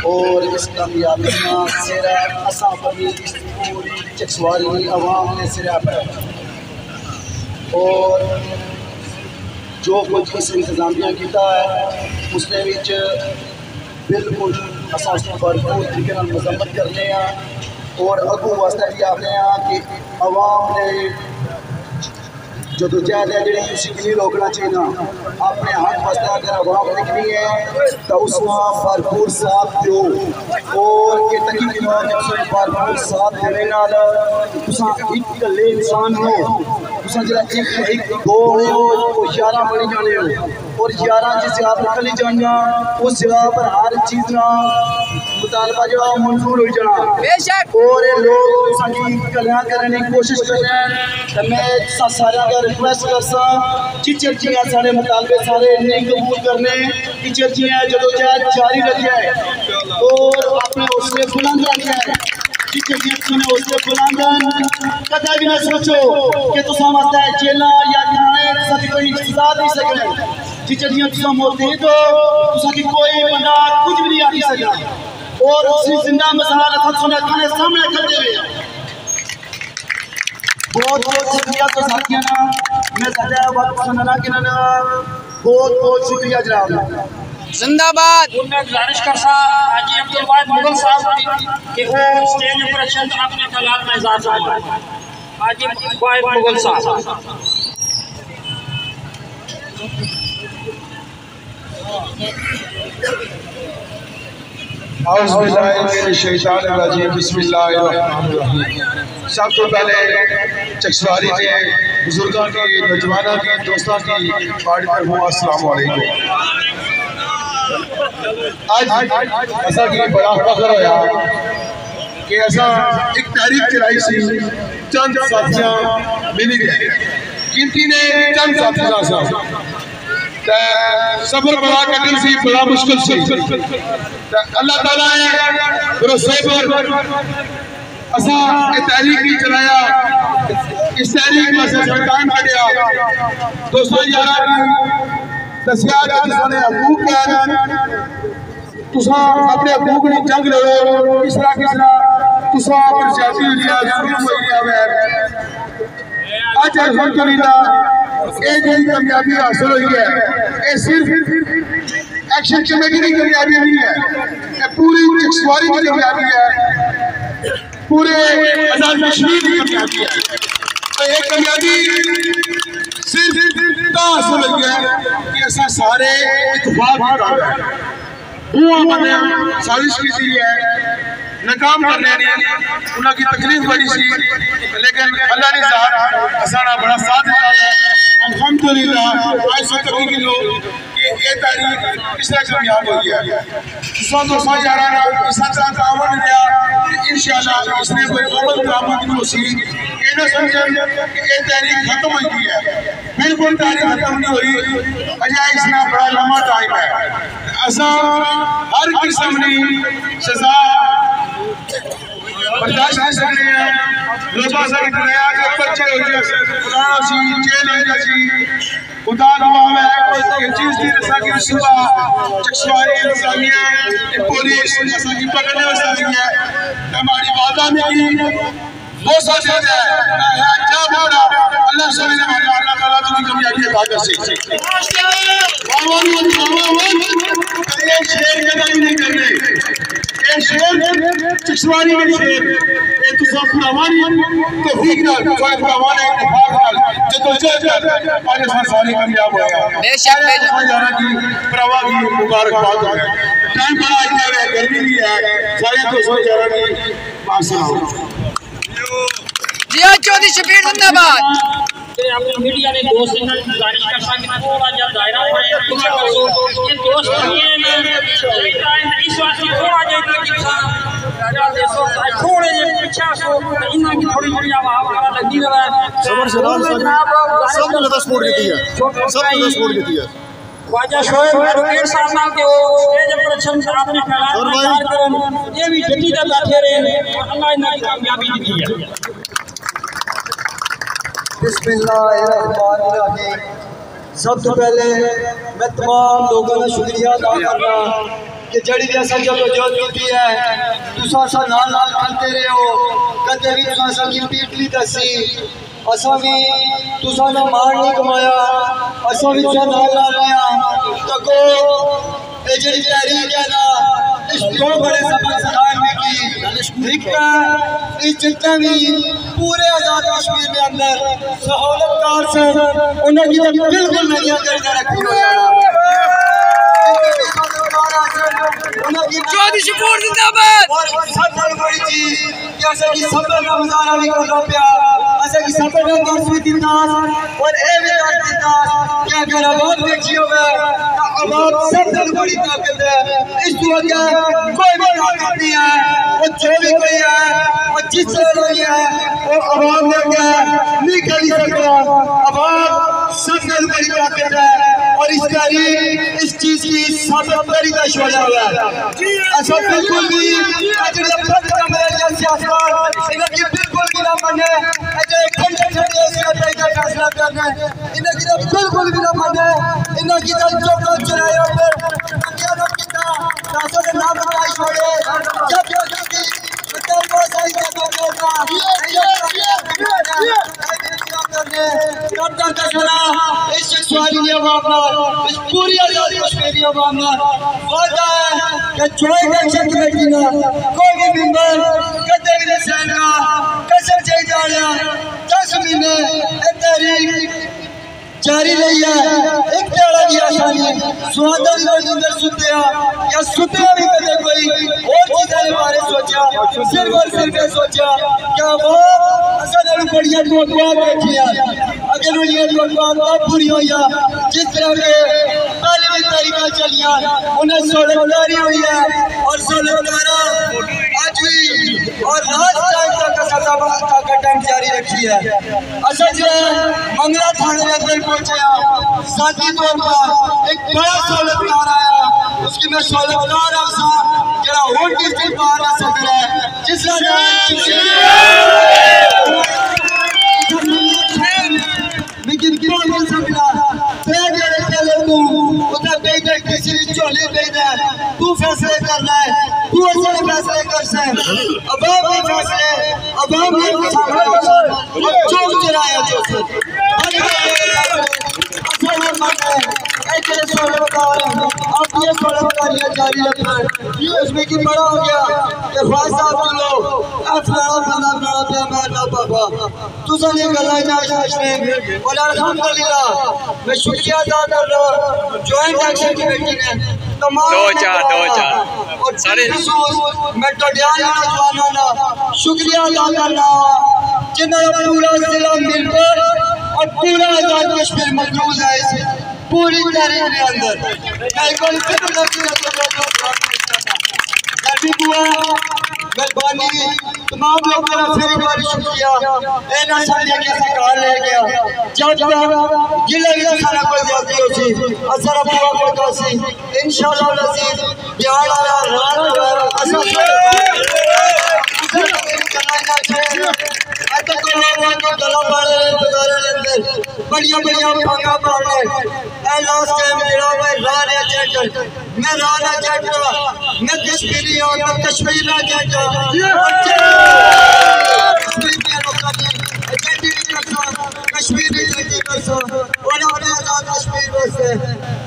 और इस कामयाबी में सिर्फ असा बनी पूरी चकसवारी आवाम ने सिर्फ और जो कुछ इस इंतजामिया किया है उसने बिल्कुल असा भरपूर तरीके मजम्मत करने और अगू वास्ते भी आने कि आवाम ने जदोजहद है जी उसी नहीं रोकना चाहिए। अपने हक वास्ते अगर आवाम लिखनी है तो उसमें भरपूर साथ दो और ये तकी भरपूर साथ देने एक कले इंसान हो जरा एक दो हो 11 बनी जाने हो और 11 जिस आप निकली जाना उस जगह पर हर चीज ना मुतालबा जो मंजूर हो जाना बेशक और लोग कल्याण करने की कोशिश कर रहे हैं। तो मैं सारे का रिक्वेस्ट करसा टीचर जी सारे मुतालबे सारे नहीं कबूल करने टीचर जी जदोजहद जारी रखे और अपने हौसले बुलंद रखे टीचर जी ने हौसले बुलंद कदा भी ना सोचो कि तुम वास्ते जेला या थाने कोई सजा नहीं सकते। टीचर जी तुम मोहतीद हो तुम कोई बंदा कुछ भी नहीं आखी सकता और उसी जिंदा मिसाल थाने सामने करते हुए बहुत बहुत शुक्रिया तो साथियों ना मैं सदा वक्त सुनना कि ना बहुत बहुत शुक्रिया जनाब जिंदाबाद। मैं गुजारिश कर सा हाजी अब्दुल वाहिद मुगल साहब के वो स्टेज पर अपने कलाम में इजाज़त फरमाएं। हाजी वाहिद मुगल साहब सब तो पहले चकसवारी के बुजुर्गों की नौजवानों की दोस्तों की पार्टी पर हूँ अस्सलाम वालेकुम। आज ऐसा कि बड़ा फख्र होया कि ऐसा एक तारीख चलाई सी चंद साथियां मिल गए गिनती ने चंद साथियां सबर बड़ा कठिन सी बड़ा मुश्किल सी अल्लाह ताला ने भरोसे पर असा ये तहरीक नहीं चलाया इस तहरीक में से कायम किया दोस्तों यारा दसिया जिसने हकूक है तुसा अपने हकूक की जंग लड़ो इस तरह तुसा पर सियासी जुल्म होई है आज अल्हम्दुलिल्लाह ये जी कामयाबी हासिल हुई है ये सिर्फ एक्शन कमेटी की कामयाबी नहीं है ये पूरी चकसवारी की कामयाबी है पूरे आजाद कश्मीर की कामयाबी है। तो ये कामयाबी सिर्फ हासिल हुई है कि ऐसा सारे इत्तेफाक बने साजिश की है नाकाम करने ने उनकी तकलीफ बड़ी सी लेकिन अल्लाह ने सारा बड़ा साथ दिया है अल्हम्दुलिल्लाह। आज से तक की लोग कि ये तारीख इस तरह कामयाब हो गया दोस्तों यारा इस तरह तावन दिया इंशाल्लाह इसने कोई अमल करामत नहीं होसी ये ना समझन कि ये तारीख खत्म हो गई है बिल्कुल तारीख खत्म नहीं हुई अजय इसना बड़ा लंबा टाइम है असा हर किस्म की सजा बर्दाश्त कर सकते हैं लोगों से इतना कि बच्चे हो गए फलाना सी जेल हो गया सी खुदा दुआ है कि चीज की रसा की सुबह चकसवारी इंसानिया पुलिस ऐसा की पकड़ने वाली है हमारी वादा में की वो सच है क्या बोला अल्लाह सुब्हानहू व तआला ताला तुम्हें कामयाबी अता कर से ये शेर कदा नहीं करने ये शेर चकसवारी के शेर ये तो सब पुरावानी तौफीक ना कोई पुरावाने इत्तेफाक नाल जदोजहद आज सारे कामयाब हो गया बेशक यारा की प्रवा की मुबारकबाद हो गया टाइम बड़ा इतना है गर्मी भी है सारे दोस्तों यारा की माशाअल्लाह जिया चौधरी शबीर जिंदाबाद। अपने मीडिया ने दोस्त से गुजारिश कर सकते थोड़ा जा दायरा है ये दोस्त ये इस वास्ते थोड़ा जा थोड़े जे पीछे सो इना की थोड़ी थोड़ी आवाज करा लगी रहा सबर से सब ने सपोर्ट की है ख्वाजा शोएब रुकेर साहब नाल के वो स्टेज पर छन आपने फैलाया करन ये भी डटी दा बैठे रहे और अल्लाह इना की कामयाबी दी है। बिस्मिल्लाहिर्रहमानिर्रहीम। सब तो पहले मैं तमाम लोगों का शुक्रिया अदा करना कि जड़ी भी असा जदोजहद की है तुसा सा नाल करते रहे हो कदे भी तुसा की पीठ नहीं दसी असा भी तुसा ने मान नहीं कमाया असा भी तुसा नाल आया तको ये जड़ी तहरीक है ना इस दो बड़े सबक सिखाए में की जितने भी पूरे आजाद कश्मीर के अंदर सहूलतकार से उन्हें बिल्कुल नहीं रखी चौधरी शकोर जिंदाबाद। और सबसे बड़ी चीज जैसे कि सफर का मुजाहरा भी कर रहा पिया ऐसे कि सफर का दर्श भी दिता और ए भी दर्श दिता कि अगर आवाज देखियो है तो आवाज सबसे बड़ी ताकत है। इस वक्त कोई भी ताकत नहीं है वो जो भी कोई है वो जिससे नहीं है वो आवाज लेके नहीं कर सकता। आवाज सबसे बड़ी ताकत है और इस तारीख इस चीज की सबसे बड़ी दशवजा है। ऐसा बिल्कुल भी बिल्कुल भी ना माने फैसला करना बिल्कुल भी ना माने इनकी जो चुनाव नाम छोड़े पूरी आजादी कश्मीरी अवाम वादा है कि ज्वाइंट एक्शन कमेटी ना कोई भी मेंबर कदे भी सहना कसम चाहिए जा रहा 10 महीने तहरीक जारी रही है। एक टेड़ा भी आसानी सुहादा भी अंदर सुते या सुते भी कदे कोई और चीज़ों के बारे सोचा सिर्फ और सिर्फ सोचा क्या वो असल बढ़िया टोटवाद बैठी है। अगर ये टोटवाद पूरी हो या जिस तरह के पहले भी तरीका चलिया उन्हें सोलहदारी हुई है और सोलहदारा आज भी और लास्ट टाइम तक टाइम जारी रखी है। असल जो मंगला थाने में अंदर पहुंचा साथी तौर पर एक बड़ा सोलहदार आया उसकी मैं सोलहदार जरा वोट डिस्ट्रिक्ट बाहर आ सक रहा है जिस लेकिन किसी चोली तू फैसले करना है तू ऐसे फैसले कर सकते अवाम के फैसले अवाम ने चौक चुराया जो जारी रखना उसमें की बड़ा हो गया कि ख्वाज साहब चलो और अल्हम्दुलिल्लाह मैं शुक्रिया अदा कर रहा हूँ ज्वाइंट एक्शन कमेटी ने तमाम और सारे मैं टोडियाल नौजवानों का शुक्रिया अदा करना जिन्होंने पूरा जिला मिलकर और पूरा आजाद कश्मीर मखरूज है इस पूरी तारीख के अंदर मेहरबानी तमाम लोगों का फिर एक बार शुक्रिया ऐना साले के सरकार ले गया जब जिले की सारा कोई जाती होती असर बुआ को कासी इंशाल्लाह लजीज बिहार वाला रात असर बढ़िया बढ़िया पंगा मारने लास्ट टाइम मैं राना जट मैं कश्मीरी हूँ मैं कश्मीर ना जट कश्मीरी कश्मीर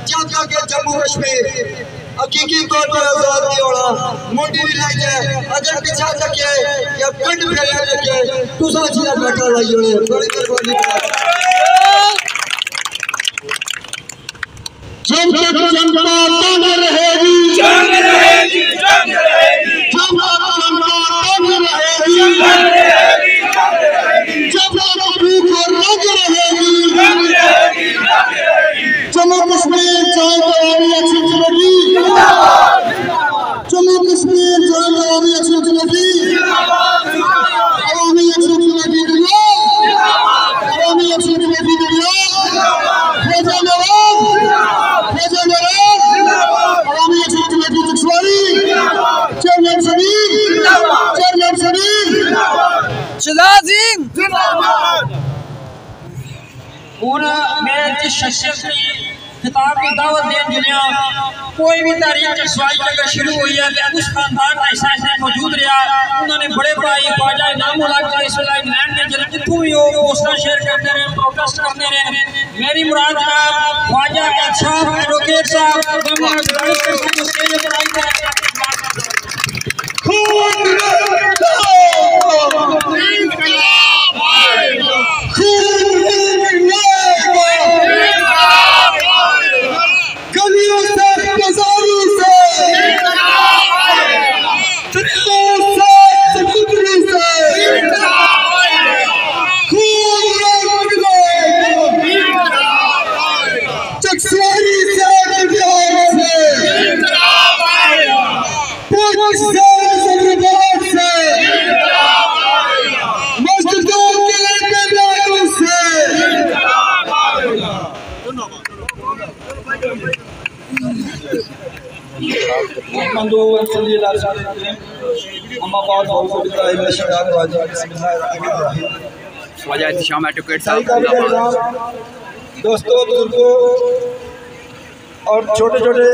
जब जाके जम्मू कश्मीर हकीकी तौर पर आजाद नहीं होना मोटी भी लग जाए अगर पीछा लगे या कंड फैलने लगे दूसरा चीज बैठा लाई होने बड़ी मेहरबानी जब तक जनता तंग रहेगी जब तक जनता तंग रहेगी जब तक भूख और रंग रहेगी जम्मू कश्मीर जहाँ आवामी एक्शन कमेटी जम्मू कश्मीर जहाँ Awami action committee Awami action committee दुनिया आवामी एक्शन कमेटी दुनिया फैजा नवाब आवामी एक्शन कमेटी चकवाली चेयरमैन समीर शहजाद सिंह मैं जिस शख्सियत की खिताब की दावत देने जुलिया कोई भी तारीख चकवाई अगर शुरू हुई है तो उस खानदान का हिस्सा इसमें मौजूद रहा उन्होंने बड़े भाई ख्वाजा इनाम इंग्लैंड ने जब जितों भी हो पोस्टर शेयर करते रहे प्रोटेस्ट करते रहे मेरी मुराद ख्वाजा साहब एडवोकेट साहब दोस्तों, बुजुर्गों और छोटे छोटे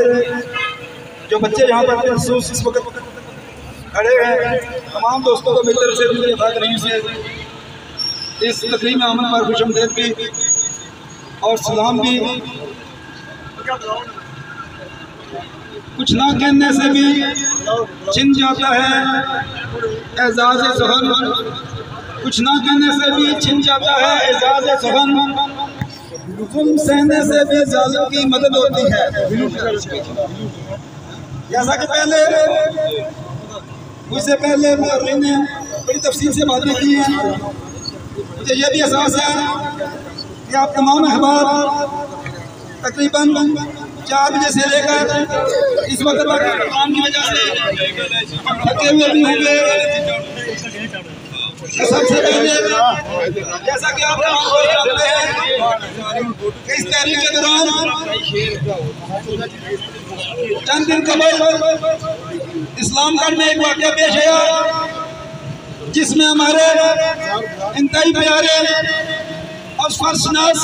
जो बच्चे यहाँ पर महसूस इस वक्त खड़े हैं, तमाम दोस्तों को मेरी तरफ से उनके खातरीन से इस तकरीम में आमद पर खुशमदीद भी और सलाम भी। कुछ ना कहने से भी छिन जाता है एजाज़ सुहन, कुछ ना कहने से भी छिन जाता है एजाज़ सुहन, जुल्म सहने से भी जालिम की मदद होती है। जैसा कि मुझसे पहले मुअर्रिन ने बड़ी तफसील से बातें की हैं, मुझे ये भी एहसास है कि आप तमाम अहबाब तकरीबन 4 बजे से लेकर इस वक्त तक काम की वजह से थके हुए भी होंगे। सबसे पहले जैसा कि आप जानते हैं कि इस तहरीक के दौरान चंद दिन कबल इस्लामगढ़ में एक वाक़या पेश आया जिसमें हमारे इंतहाई प्यारे और फर्शनास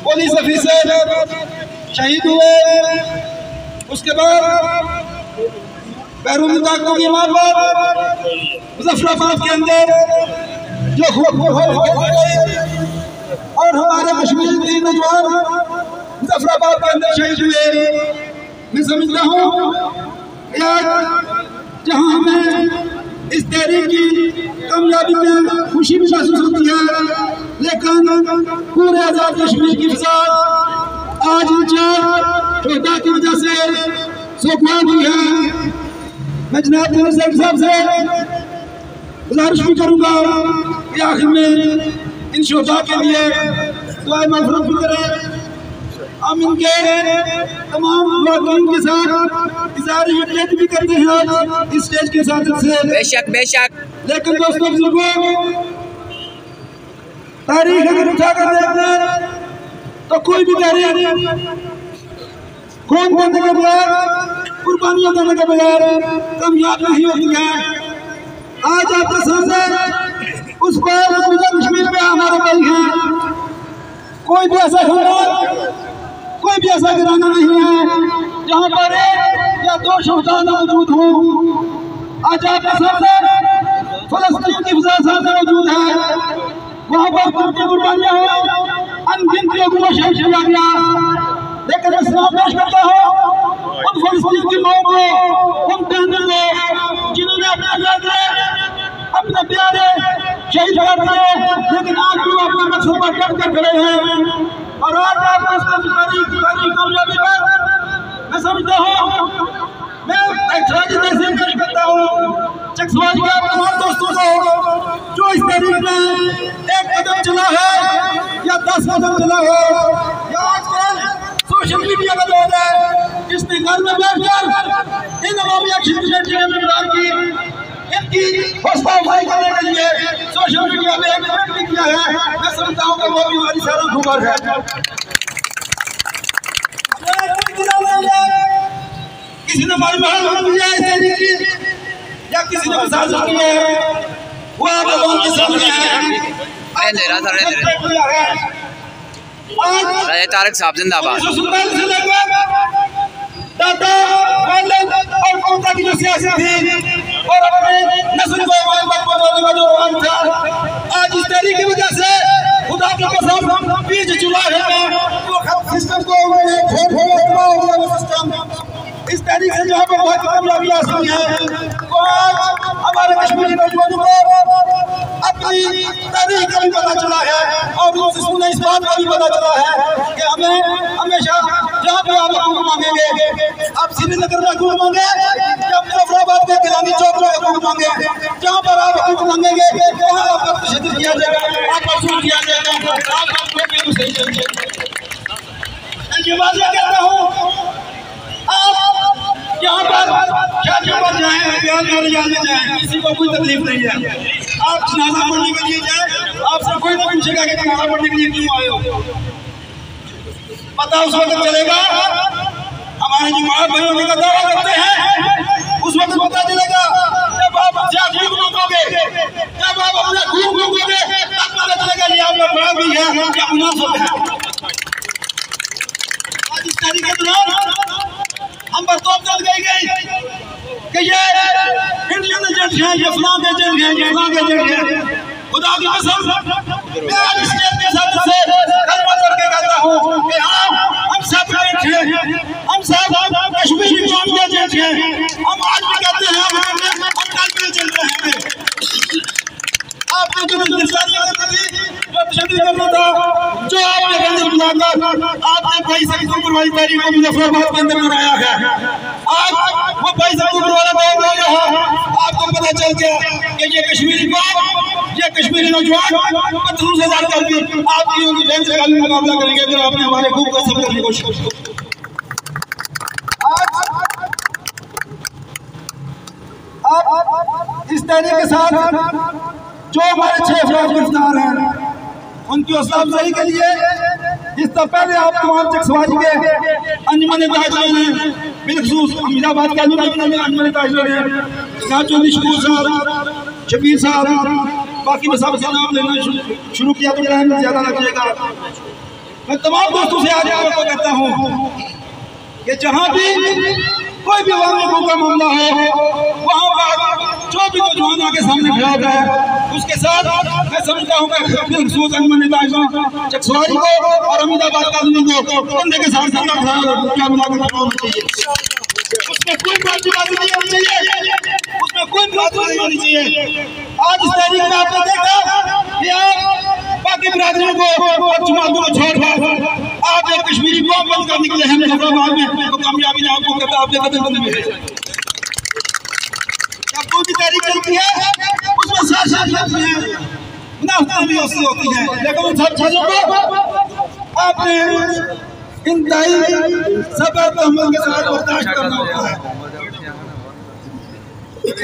पुलिस ऑफिसर शहीद हुए। उसके बाद बैरून मुल्क की मुजफ्फराबाद के अंदर जो और हमारे कश्मीर के नौजवान मुजफ्फराबाद के अंदर शहीद हुए। मैं समझता हूँ आज जहाँ हमें इस तहरीक की कामयाबी में खुशी भी महसूस होती है, लेकिन पूरे आजाद कश्मीर की फिजा आज शोहदा की वजह से सोपान हुई है। मैं जनाब साहब से गुजारिश भी करूँगा कि आखिर में इन शोहदा के लिए दुआ मग़फ़िरत भी करें। हम इनके तमाम वाक़ईन के साथ इज़हार यकीन भी करते हैं इस स्टेज के साथ से। बेशक बेशक। लेकिन दोस्तों बुजुर्गों, तारीख अगर उठा कर देखते हैं तो कोई भी तारीख खून देने के बगैर, कुर्बानियां देने के बगैर कामयाब नहीं होती है। आज आपके सामने उस पर कश्मीर में हमारे भाई हैं, कोई भी ऐसा कोई भी ऐसा गिराना नहीं है जहाँ पर या 2 शोहदा मौजूद हो। आज आपके सामने फलस्तीन की फिजा सामने मौजूद है, वहाँ पर कुर्बानियां हो, अनगिनत लोगों को शहीद किया गया। लेकिन इस्लाम पेश करता हो उन फलस्तीन की मौत को, उन बहनों को जिन्होंने अपने प्यारे शहीद कर दिए, लेकिन आज जो अपना मकसद पर डट कर खड़े हैं। और आज आप कामयाबी पर मैं समझता हूँ, मैं पेश करता हूँ चकसवाज के तमाम दोस्तों को जो इस तहरीक में 1 कदम चला है या 10 कदम चला है, या आजकल सोशल मीडिया का दौर है, जिसने घर में बैठकर इन अवामी एक्शन मेंबर की इनकी हौसला अफजाई करने के लिए सोशल मीडिया में एक कमेंट भी किया है। मैं समझता हूँ कि वो भी हमारी सारा खबर है। किसी ने हमारी महल की या किसी ने साजिश की है, वो आप लोगों के सामने है। राजा तारक साहब जिंदाबाद। दादा और कोटा की जो सियासत थी और अपने नस्ल को बनाने का जो रवान था, आज इस तहरीक की वजह से खुदा के कसम बीच चुनाव है वो सिस्टम को सिस्टम इस तहरीक से जहाँ पर बहुत कामयाबी हासिल है, वो आज तारीख का भी पता चला है और उन्हें इस बात का भी पता चला है कि हमें हमेशा जहाँ पे आप हकूक मांगेंगे, आप श्रीनगर में हकूक मांगे या मुजफ्फराबाद के गिलानी चौक में हकूक मांगे, जहाँ पर आप हकूक मांगेंगे वहाँ आपका तशद्दुद किया जाएगा, आपका जुल्म किया जाएगा, आपको सही चाहिए। ये बात मैं कहता हूँ, आप यहाँ पर क्या पर जाए, किसी को कोई तकलीफ नहीं है। आप जनाजा पढ़ने के लिए जाए, आपसे कोई नहीं पूछेगा कि जनाजा पढ़ने के लिए क्यों आए हो। पता उस वक्त चलेगा, हमारे जमात भाइयों का दावा करते हैं, उस वक्त पता चलेगा जब आप खून मांगोगे, जब आप अपना खून मांगोगे, तब पता चलेगा ये आपका बड़ा भी है या मुनाफिक है। आज इस तारीख के दौरान हम पर तोप चल गई कि ये इंडियन एजेंट हैं, ये फलां एजेंट हैं, ये फलां एजेंट हैं। खुदा की कसम मैं आज इस के साथ से कलमा करके कहता हूँ कि हाँ, हम सब एजेंट हैं, हम सब कश्मीरी कौम के एजेंट हैं। हम आज भी कहते हैं हम कल भी एजेंट रहेंगे। आपने जो करना था, जो आपने गंदगी बुलाकर आपने 22 अक्टूबर वाली तारीख को मुजफ्फराबाद के अंदर मनाया है, आज वो 22 अक्टूबर वाला दौर हो गया है। आपको पता चल गया कि ये कश्मीरी कौम, ये कश्मीरी नौजवान पत्थरों से लड़ करके आपकी उनकी जंग से कभी मुकाबला करेंगे अगर आपने हमारे खूब का सब करने की कोशिश की। आप इस तहरीक के साथ जो हमारे 6 अफराद गिरफ्तार हैं, उनकी हौसला अफजाई के लिए जिस तरह पहले आप तमाम चकसवाजी के अंजुमन ताजरों ने, बिलखसूस अमीनाबाद के अंजुमन ताजरों ने, चौधरी शकूर साहब, शबीर साहब, बाकी मसाब का नाम लेना शुरू किया तो टाइम ज़्यादा लग जाएगा। मैं तमाम दोस्तों से आज आपको कहता हूँ कि जहाँ भी कोई भी वाक़े का मामला हो, वहाँ पर जो भी नौजवान आके सामने खड़ा होता है, उसके साथ मैं समझता हूँ कि चकसवारी को और अमीनाबाद कानूनी को बंदे के साथ खड़ा होना चाहिए। उसमें कोई बातचीत नहीं होनी चाहिए, उसमें कोई बात नहीं होनी चाहिए। आज इस तारीख में आपने देखा कि आप बाकी बिरादरियों को और जमातों को छोड़ आप एक कश्मीरी कौम बनकर निकले हैं मुजफ्फराबाद में, तो कामयाबी ने आपको कहता आपके कदम में है। जब कोई भी तारीख चलती है उसमें साथ है, मुनाफिक भी उससे होती है, लेकिन उन सब चीजों को आपने इंतहाई सब्र तहम्मुल के साथ बर्दाश्त करना होता है।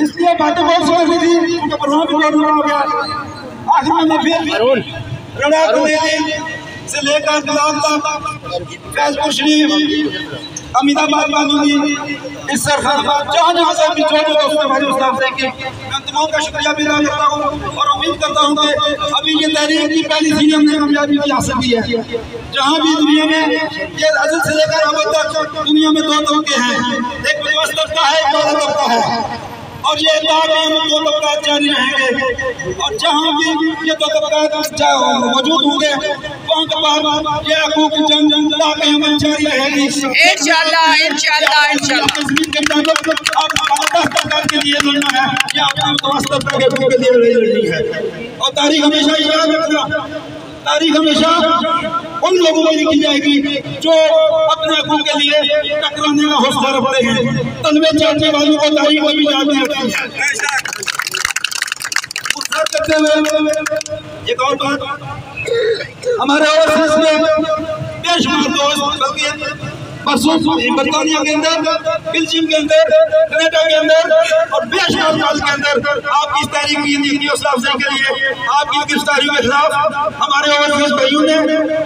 इसलिए बातें बहुत समझ थी, उनका प्रोग्राम भी बहुत बड़ा हो गया। आखिर में फिर रड़ा कमेटी से लेकर गुलाम तक, फैजपुर शरीफ, अमीनाबाद कानूनी, इस सरकार जहाँ जहाँ से भी जो दोस्तों हमारे उस्ताद से कि मैं तमाम का शुक्रिया भी अदा करता हूँ और उम्मीद करता हूँ कि अभी ये तहरीक की पहली सीढ़ी हमने कामयाबी की हासिल की है। जहाँ भी दुनिया में ये अज़ल से लेकर अब तक दुनिया में 2 तबके हैं, एक विकास तबका है, एक वाला तबका है, और ये हम 2 तबका जारी रहेंगे। और जहाँ भी ये 2 तबका मौजूद होंगे वहाँ पर ये हकूक़ की जंग ताकि हमें जारी रहेगी इंशाअल्लाह इंशाअल्लाह इंशाअल्लाह। के लिए लड़ना है या अपने के लिए लड़नी है। और तारीख हमेशा याद रखना, तारीख हमेशा उन लोगों को लिखी जाएगी जो अपने हकूक़ के लिए टकराने का हौसला रखते हैं। तलवे चाटने वालों को तारीख में भी याद रखती है। करते हुए एक और बात, हमारे ओवरसीज में बेशुमार दोस्त बल्कि परसों बरतानिया के अंदर, बेल्जियम के अंदर, कनाडा के अंदर और बेशुमार मुल्क के अंदर आपकी इस तारीख की हौसला अफजाई के लिए आपकी गिरफ्तारियों के खिलाफ हमारे ओवरसीज भाइयों ने,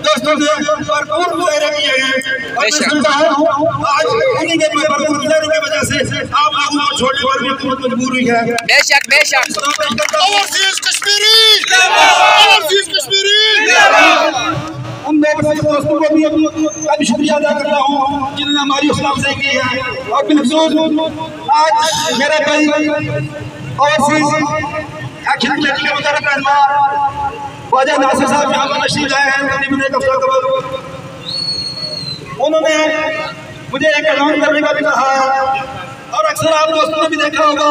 दोस्तों ने भरपूर मुजाहरे किए हैं। और मैं समझता हूँ आज उन्हीं के भरपूर मुजाहरों की वजह से आप लोगों को छोड़ने पर भी हुकूमत मजबूर हुई है। बेशक बेशक। ओवरसीज कश्मीरी जिंदाबाद, ओवरसीज कश्मीरी जिंदाबाद। उन दोस्तों को भी शुक्रिया अदा करता हूँ जिन्होंने हमारी हौसला अफजाई की है। और बिलखसूस आज मेरे भाई ओवरसीज एक्शन कमेटी के मुताबिक रहनुमा ख्वाजा नासिर साहब यहाँ पर तशरीफ लाए हैं। तकरीबन एक हफ्ता कबल उन्होंने मुझे एक ऐलान करने का भी कहा है और अक्सर आप दोस्तों ने भी देखा होगा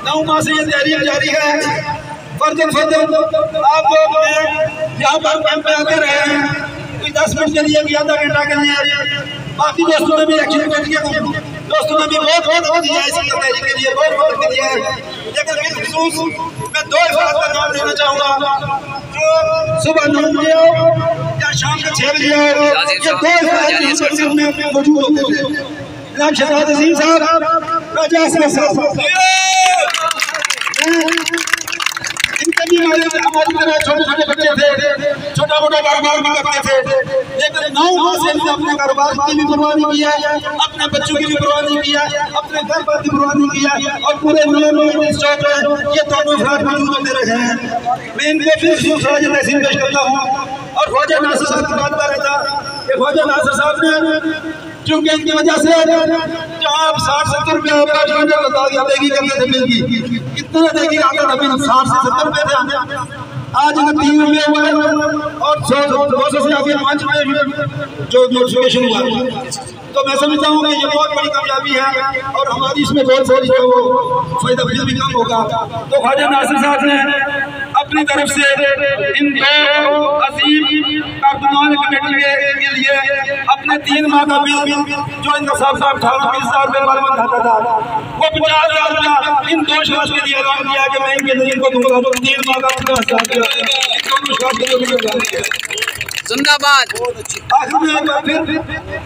9 माह से ये तहरीक जारी है। फर्जन आप लोग यहाँ पर कैंप पे आते रहे हैं, कोई 10 मिनट के लिए भी, आधा घंटा के लिए। बाकी दोस्तों ने भी एक्शन कर दिया, दोस्तों ने भी बहुत दिया है इसकी तैयारी के लिए, बहुत दिया है। लेकिन बिलखुसूस मैं 2 अफराद का नाम लेना चाहूँगा जो सुबह 9 बजे आओ या शाम के 6 बजे आओ, ये 2 अफराद में मौजूद होते थे। जनाब शहजाद अजीम साहब, राजा साहब, इनके भी हमारी तरह छोटे बच्चे थे, छोटा मोटा कारोबार भी करते थे, लेकिन 9 माह से अपने कारोबार की भी परवाह नहीं किया, अपने बच्चों की भी परवाह नहीं किया, अपने घर पर भी परवाह नहीं किया, और पूरे 9 महीने इस चौक में ये दोनों अफराद मौजूद होते रहे हैं। मैं इनको फिर तहसीन पेश करता हूँ। और ख्वाजा नासिर साहब की बात कर रहा था कि ख्वाजा नासिर साहब ने चूंकि इनकी वजह से जहाँ आप 60-70 रुपये अदायगी करते थे मिल की, कितना अदायगी आता था बिल 60 से 70 रुपये थे, आज इन्हें 3 रुपये हुए और 200 से आगे 5 रुपये जो नोटिफिकेशन हुआ। तो मैं समझता हूँ कि ये बहुत बड़ी कामयाबी है और हमारी इसमें बहुत सारी जो वो फायदा बिल भी कम होगा। तो ख्वाजा नासिर साहब ने अपनी तरफ से इन 2 अजीम कारकुनान कमेटी के लिए अपने 3 माह का बिल जो इनका साहब 18-20 हज़ार रुपये पर मंथ आता था, वो 50,000 रुपया इन 2 शख्स के लिए ऐलान किया कि मैं इनके जरिए को दूंगा। 3 माह का 50,000 जिंदाबाद। आखिर में एक बार फिर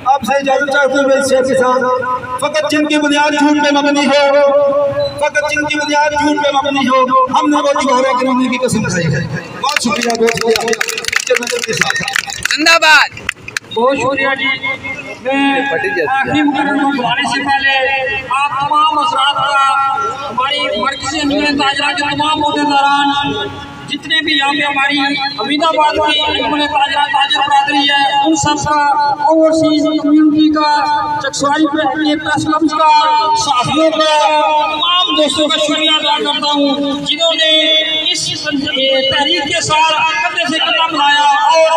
आपसे इजाजत चाहते हुए शेर के साथ, फकत जिनकी बुनियाद झूठ पे मबनी हो, फकत जिनकी बुनियाद झूठ पे मबनी हो, हमने वो दिखाया कराने की कसम खाई है। बहुत शुक्रिया, जिंदाबाद। बहुत शुक्रिया जी। मैं आखिरी मुकर्रम को बुलाने से पहले आप तमाम हज़रात का, हमारी मरकज़ी अंजुमन ताजरा के तमाम अहदेदारान, जितने भी यहाँ पे हमारी अमीनाबाद की अंजुमन ताजरा ताजर बरादरी है, उन सब का, ओवरसीज कम्युनिटी का, चकसवारी प्रेस क्लब का, साथियों का, तमाम दोस्तों का शुक्रिया अदा करता हूँ जिन्होंने इस तहरीक के साथ कंधे से कंधा मिलाया और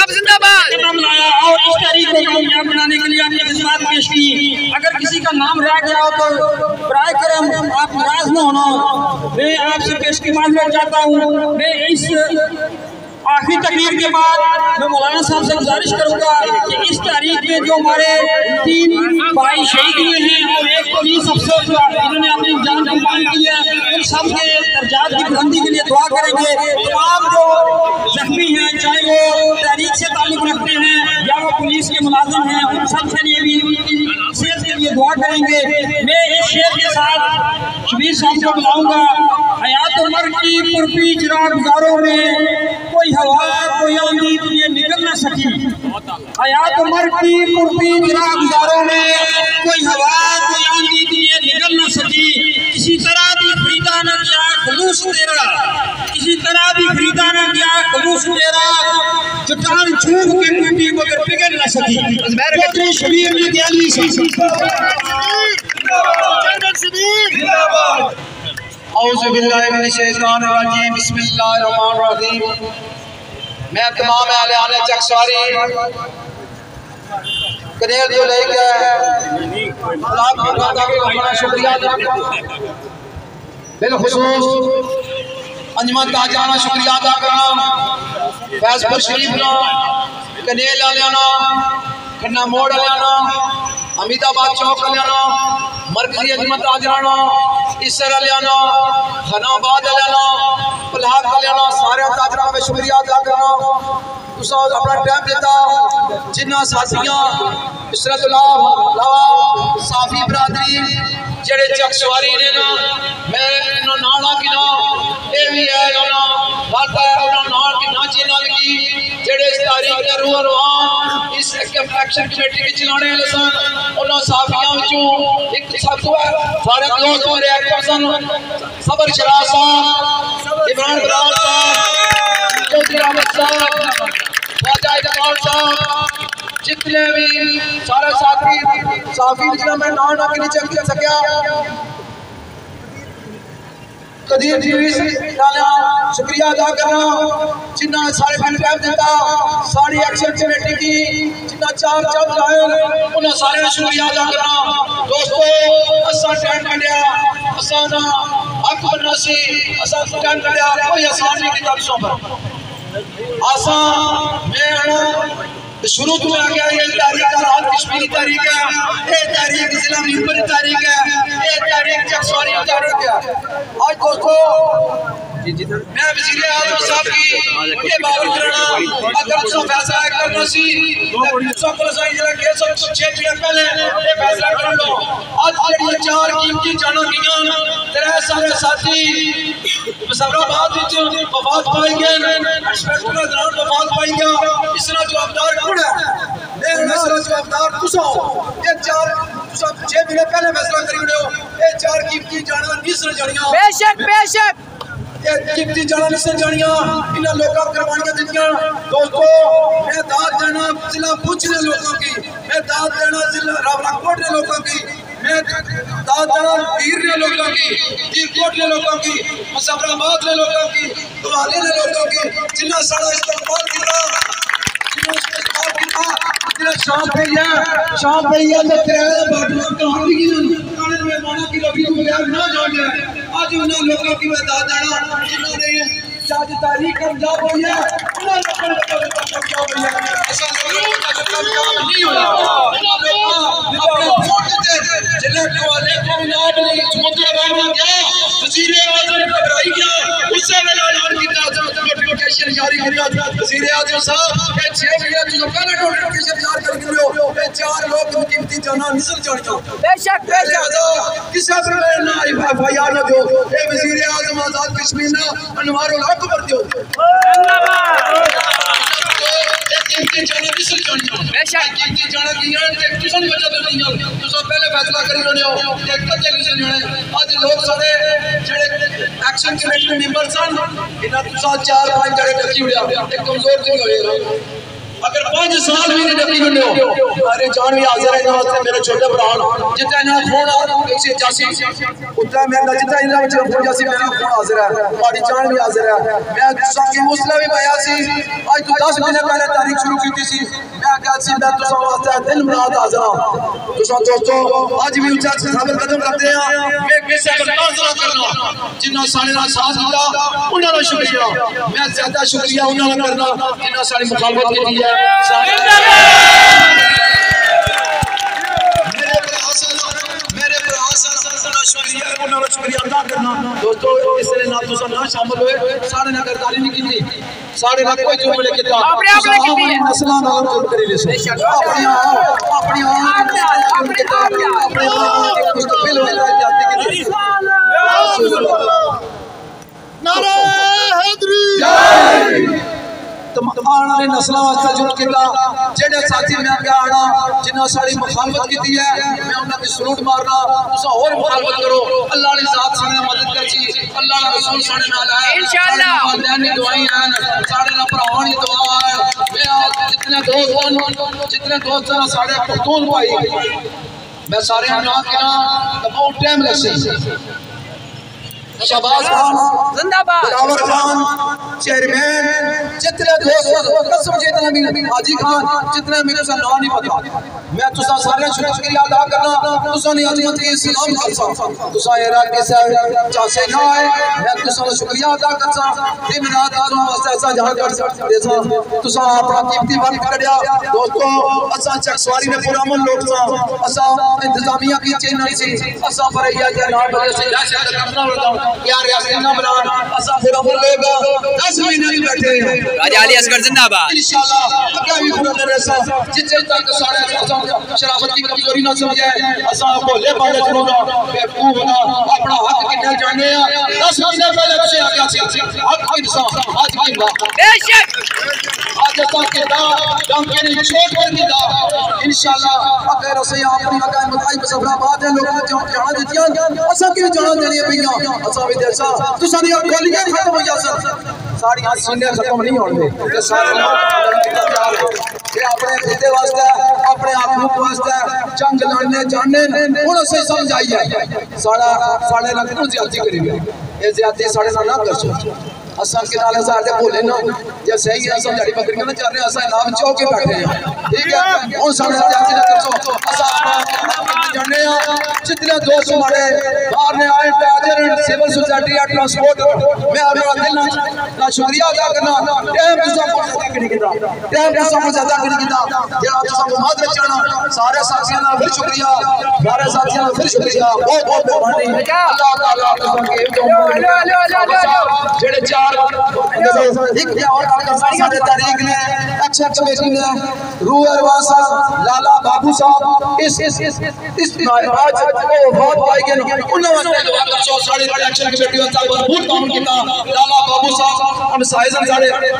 जिंदाबाद और इस तहरीक को कामयाब बनाने के लिए आपने खिदमत पेश की। अगर किसी का नाम रह गया हो तो बराए करम आप नाराज न होना। मैं आपसे पेश की माजरत चाहता हूँ। मैं इस आखिरी तकरीर के बाद मैं मौलाना साहब से गुजारिश करूंगा कि इस तारीख में जो हमारे 3 भाई शहीद हुए हैं और एक पुलिस अफसर जिन्होंने अपनी जान कुर्बान की है, उन सब के दर्जात की बुलंदी के लिए दुआ करेंगे। तमाम जो जख्मी हैं, चाहे वो तहरीक से ताल्लुक रखते हैं या वो पुलिस के मुलाजिम हैं, उन सब के लिए भी सेहत के लिए दुआ करेंगे। मैं इस शेर के साथ शबीर साहब को बुलाऊंगा। हयात उमर की पुरपी चिराग गुजारों में कोई हवा कोई आंधी तुझे निकल न सकी। हयात उमर की पुरपी चिराग गुजारों में कोई हवा कोई आंधी तुझे निकल न सकी। किसी तरह भी खरीदा न किया खलूस तेरा, किसी तरह भी खरीदा न किया खलूस तेरा, चट्टान छूट के टूटी मगर पिघल न सकी। चौधरी शबीर ने दियाली बिस्मिल्लाहिर्रहमानिर्रहीम। मैं तमाम अहले चकसवारी कनेल जो लेके अपना शुक्रिया बिलखुसूस अंजुमन ताजरा का शुक्रिया अदा करना, फैजपुर शरीफ ना, कनेल वाले खन्ना मोड़ वाले, अमीदाबाद चौक वाले, मरकजी अंजुमन ताजरा, इसर वाले, खनाबाद वाले, पलाक वाले, सारे ताजरा में शुक्रिया अदा करना। तुसा अपना टाइम देता जिन्ना साथियां इसरतुल्लाह साफी बरादरी जेड़े चकसवारी ने ना, मैं इन्हों नाना कि ना ये भी है ना बाता है उन्हों नाल कि ना चीना लगी जेड़े इस तारीख ने रूह रुहान इस एक्शन कमेटी के चलाने वाले सन। उन्होंने साफियां विचों एक सब तो है सारे दोस्त मेरे एक्टर सन, सबर शराफ साहब, इमरान बराल साहब, चौधरी अहमद साहब, ख्वाजा इकबाल साहब, जितने भी सारे साथी साफी जिन्हें मैं नाम ना के नीचे लिख सकिया। कदीर जी शुक्रिया अदा करना जिन्ना सारे पिंड टाइम दिता सारी एक्शन कमेटी की जिन्ना चार चार लाए उन्हें सारे का शुक्रिया अदा करना। दोस्तों असा टाइम कढ़िया असा ना हक बनना सी असा टाइम कढ़िया कोई आसान नहीं किया पर आसा मैं शुरू तो आ गया ये तारीख का रात कश्मीरी तारीख है ये तारीख जिला मीरपुर तारीख है ये तारीख चकसवारी तारीख है। आज दोस्तों मैं वज़ीर आज़म साहब की ये बात करना अगर उसका फैसला करना सी सब फैसला जरा के सब 6 दिन पहले ये फैसला कर लो। आज ये चार कीमती जाना गियां तेरे सारे साथी मुसलमाबाद विच वफात पाई गए इंस्पेक्टर दौरान वफात पाई गया इसरा जवाबदार कौन है मैं इसरा जवाबदार तुसा ये चार तुसा 6 दिन पहले फैसला करी हो ये चार कीमती जाना निसर जानियां बेशक बेशक ये कीमती जाना निसर जानियां इन्हां लोकां कुर्बानियां दित्तियां। दोस्तों मैं दाद देना जिला पुंछ ने लोगों की मैं दाद देना जिला रावलकोट ने लोगों की मैं दाद देना वीर ने लोगों की दीरकोट ने लोगों की मुजफ्फराबाद ने लोगों की दुआले ने लोगों की जिन्ना सारा इस्तेमाल किया शाम पे ये तो तेरे बाटला कहानी की कानून में माना की लगी तो बगैर ना जान जाए आज उन्हें लोगों की मैं दाद देना जिन्होंने आज तारीख कामयाब हुई है उन्हें लोगों को कामयाब हुई है ऐसा कामयाब नहीं हुआ अपने वोट देते जिले के वाले को नाम नहीं समुद्र बाबा गया वज़ीर आज़म घबराई गया उससे मैंने ऐलान किया नोटिफिकेशन जारी किया वज़ीर आज़म साहब ये 6 महीने जो पहले नोटिफिकेशन जारी कर दियो ये चार लोग कीमती जाना निसर जानियो बेशक बेशक किसी पर ना एफआईआर ना दो ये वज़ीर आज़म आजाद कश्मीर ना अनवारुल हक पर दियो कीमती जाना निसर जानियो बेशक कीमती जाना किया किसान वजह तो नहीं तुसा पहले फैसला करी होने हो एक कदे निसर जाने आज लोग सारे जेड़े एक्शन कमेटी मेंबर सन इना तुसा 4-5 जड़े टकी होया एक कमजोर नहीं होएगा अगर 5 साल भी नहीं टकी होने हो अरे जान भी हाजिर है वास्ते मेरे छोटे भरा जितना ना फोन 185 उतना मेरा जितना इना बच्चा फोन जासी मेरा फोन हाजिर है तुम्हारी जान भी हाजिर है मैं तुसा की हौसला भी पाया सी आज तो 10 दिन पहले तारीख शुरू की थी मैं कहा सी मैं तुसा वास्ते दिन रात हाजिर हूं तुसा दोस्तों आज भी उच्च साबर कदम करते हैं मैं किसी पर नाज़रा करना जिन्ना सारे नाल साथ दिता उन्हां दा शुक्रिया मैं ज्यादा शुक्रिया उन्हां दा करना जिन्ना सारी मुखालफत की है मेरे शुक्रिया अदा करना दोस्तों इसने ना तुसा ना शामिल हुए सारे ना गद्दारी नहीं की सारे ना कोई जुर्म नहीं किया अपने आप ने की है नस्लां नाल जुर्म करे ले अपनी मुस्तकबिल वाला जाते के नारे हैदरी आने वाली नस्लों वास्ते जुर्म किया जेडे साथी मैं क्या आना जिन्होंने सारी मुखालफत की है मैं उन्हें की सलूट मारना तुसा और मुखालफत करो अल्लाह ने जात सारे मदद करची अल्लाह का रसूल सारे नाल है इंशाअल्लाह वालिदैन की दुआएं हैं सारे ना भरावां दी दुआ है मैं जितने दोस्त हैं सारे पख्तून भाई मैं सारे ना करा बहुत टाइम लगसे शहबाज खान जिंदाबाद दिलावर खान चेयरमैन जितने दोस्त कसम जितना भी हाजी खान जितने मेरे से नाम नहीं पता मैं तुसा सारे शुक्रिया अदा करना तुसा ने अजमत के सलाम करसा तुसा एरा के चासे ना है मैं तुसा शुक्रिया अदा करसा दिन रात आरो वास्ते ऐसा जहां कर देसा तुसा अपना कीमती वक्त कढ़या दोस्तों असा चकसवारी ने पुरामन लोग सा असा इंतजामिया की चैनल से असा फरैया के नाम बजे से शहर करना होता यार यासीन ना बना असा पुरामन लोग 10 महीने भी बैठे हैं राजा अली असगर जिंदाबाद इंशाल्लाह आगे भी पूरा दरसा जितने तक सारे शराफत की कमजोरी ना समझे असा भोले पाले चलोगा बेवकूफ बना अपना हक कितना जाने 10 महीने पहले से आ गया हक इंसान आज की बात बेशक आज तक के दम के नहीं छोड़ कर दिया इंशाल्लाह अगर असे अपनी अगर बताई मुजफ्फराबाद है लोगों को जान देतियां असा की जान देनी पईयां असा भी देसा तुसा दी गोलियां खत्म हो जासन सारी सीने खत्म नहीं होंगे ते सारे ये अपने खिदे वास्ते अपने आपको वास्ते जंग लड़ने जाने हुन असे समझ आई है साड़ा साढ़े लख नु ज्यादा करेंगे ये ज्यादा साढ़े नाल ना करसो असा के नाल असा दे बोले ना जे सही है असा जड़ी बकरी ना चाह रहे असा नाम चौ के बैठे हैं ठीक है हुन साढ़े ज्यादा ना करसो असा जानने जितने दोस्त हमारे बाहर ने आए ताजर सिविल सोसाइटी या ट्रांसपोर्ट मैं अपना दिल ना शुक्रिया अदा करना टाइम तुसा को ज्यादा करी कीता टाइम तुसा को ज्यादा करी कीता जेड़ा तुसा को मदद रचना सारे साथियों का फिर शुक्रिया सारे साथियों का फिर शुक्रिया बहुत बहुत मेहरबानी अल्लाह ताला तुसा के जेड़े चार एक और सारे तारीख ने अच्छा कमेटी ने रूह अरवाह साहब लाला बाबू साहब इस आज बहुत पाई गए उन्होंने वास्ते दुआ कर सारे इलेक्शन कमेटी वास्ते भरपूर काम किया लाला बाबू साहब हम साइजन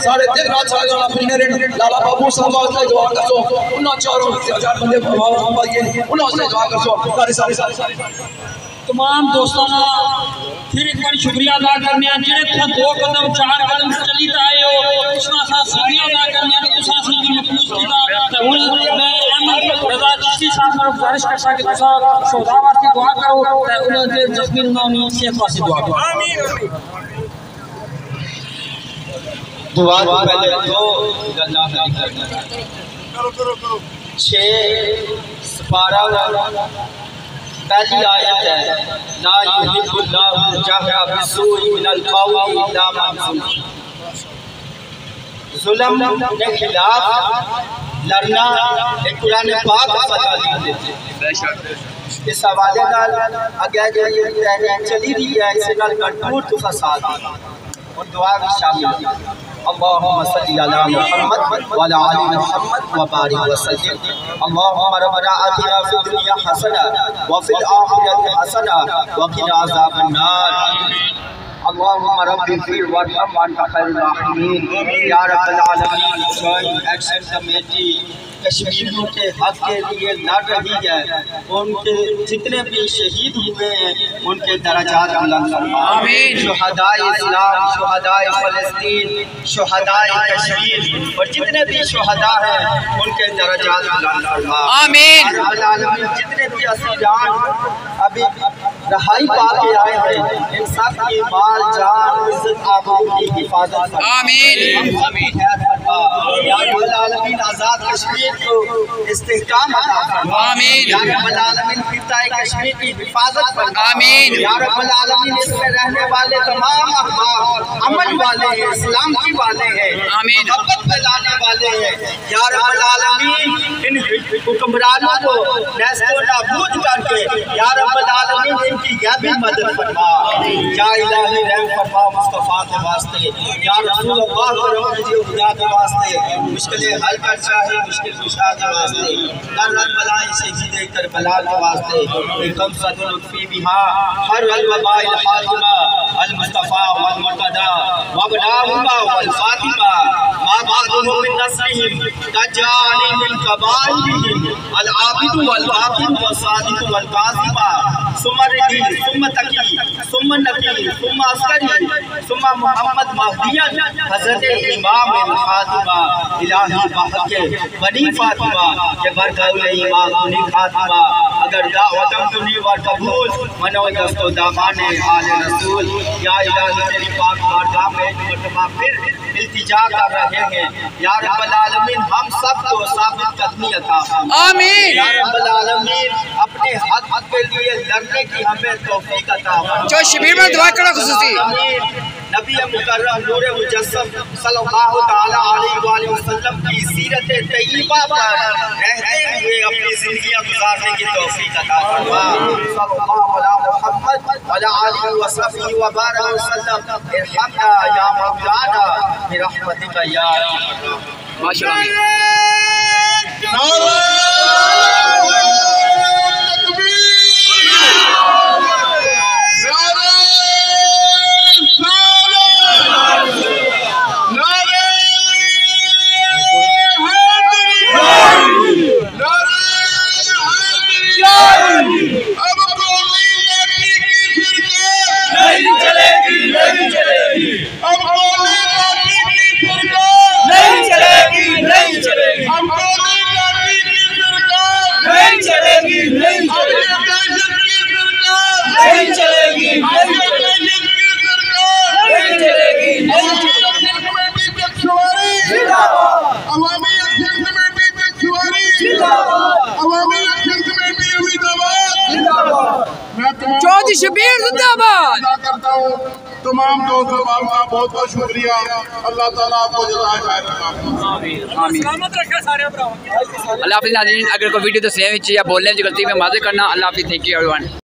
सारे दिन रात सारे लाला फिरने लाला बाबू साहब वास्ते दुआ कर उन्होंने चारों हजार बंदे पाई गए उन्होंने वास्ते दुआ कर सारे तमाम दोस्तों का फिर एक बार शुक्रिया अदा करने जेड़े तुम 2 कदम 4 कदम चली आए हो उसका साथ शुक्रिया अदा करने तुसा सी की महफूज कीता ते हुन मैं अहमद रजा चिश्ती साहब को गुजारिश कर सा कि तुसा शोधा वास्ते दुआ करो ते उन दे जख्मी नामी सेहत वास्ते दुआ करो आमीन दुआ तो पहले दो गल्ला करना करो 6 12 पहली आयत है ला युहिब्बुल्लाहु जहरा बिस्सूइ मिनल क़ौलि इल्ला मन जुल्म के खिलाफ लड़ना एक कुरान पाक बता देते इस हवाले नाल आगे तहरीक चली रही है इस नाल कंट्रोल तो फसाद और दुआ भी शामिल है अल्लाहुम्मा सल्ली अला मुहम्मद व अला आलि मुहम्मद व बारिक व सल्लिम अल्लाहुम्मा रब्बना आतिना फिद दुनिया हसना व फिल आखिरति हसना व क़िना अज़ाबन नार अल्लाहुम्मा रब्बिग़फिर वरहम व अंत खैरुर राहिमीन या रब्बल आलमीन जॉइंट एक्शन कमेटी कश्मीरियों के हक के लिए लड़ रही है उनके जितने भी शहीद हुए हैं उनके दर्जात बुलंद फरमा आमीन शुहदाए इस्लाम शुहदाए फ़लस्तीन शुहदाए कश्मीर और जितने भी शुहदा हैं उनके दर्जात बुलंद फरमा आमीन जितने भी असीरान अभी रहाई पा के आए हैं इन सब की माल जान इज्जत आबरू की हिफाजत आमीन आमीन या रब्बल आलमीन आजाद कश्मीर को इस्तेहकाम अता फरमा आमीन या रब्बल आलमीन खिताए कश्मीर की हिफाजत फरमा आमीन या रब्बल आलमीन इसमें रहने वाले तमाम अहबाब अमल वाले हैं इस्लाम की वाले हैं आमीन मोहब्बत फैलाने वाले हैं या रब्बल आलमीन इन हुक्मरानों को नस्ल नाबूद करके या रब्बल आलमीन इनकी यह भी मदद फरमा या इलाही रहम फरमा मुस्तफा के वास्ते या रसूल अल्लाह करम कीजिए खुदा के वास्ते मुश्किलें हल कर चाहे मुश्किल कुशा के वास्ते करत बलाएं शहीद करबला के वास्ते एकदम सदुल लुत्फी बिहा हर अल वबाइल फातिमा अल मुस्तफा वल मुर्तदा वबनाहुमा वल फातिमा मा बादुहु मिन नस्लिहिम तजानी मिन कबाइलिहिम अल आबिद वल वाकिम व सादिक वल कासिमा सुमरदी सुम्मतकी सुम्मनकी सुम्मा अस्करी सुम्मा मोहम्मद महदियन हजरत इमाम फातिमा इलाही बहके बनी फातिमा के बरकौल इमाम बनी फातिमा अगर दावतम तुनी वर कबूल मनो दस्तो दामाने आले रसूल या इलाही तेरी पाक बारगाह में एक मर्तबा फिर इल्तिजा कर रहे हैं या रब्बल आलमीन हम सबको साबित कदमी अता फरमा आमीन या रब्बल आलमीन अपने हक के लिए लड़ने की हमें तौफीक अता फरमा जो शिविर में दुआ करो खुसूसी नबी मुकर्रम नूर मुजस्सम सल्लल्लाहु तआला अलैहि वसल्लम की सीरत तय्यबा पर रहते हुए अपनी जिंदगियां गुजारने की तौफीक अता फरमा सल्लल्लाहु अलैहि मुहम्मद व अला आलिहि व सहबिहि व बारक वसल्लम इरहमना या मौलाना बिरहमतिका या माशाअल्लाह चौधरी शबीर जिंदाबाद करता हूँ। तमाम दोस्तों का बहुत बहुत शुक्रिया। अल्लाह ताला आपको जज़ाए खैर अल्लाह हाफिज़ नाज़रीन। अगर कोई वीडियो तो सेम या बोलने की गलती में माज़ करना। अल्लाह हाफिज़। Thank you everyone.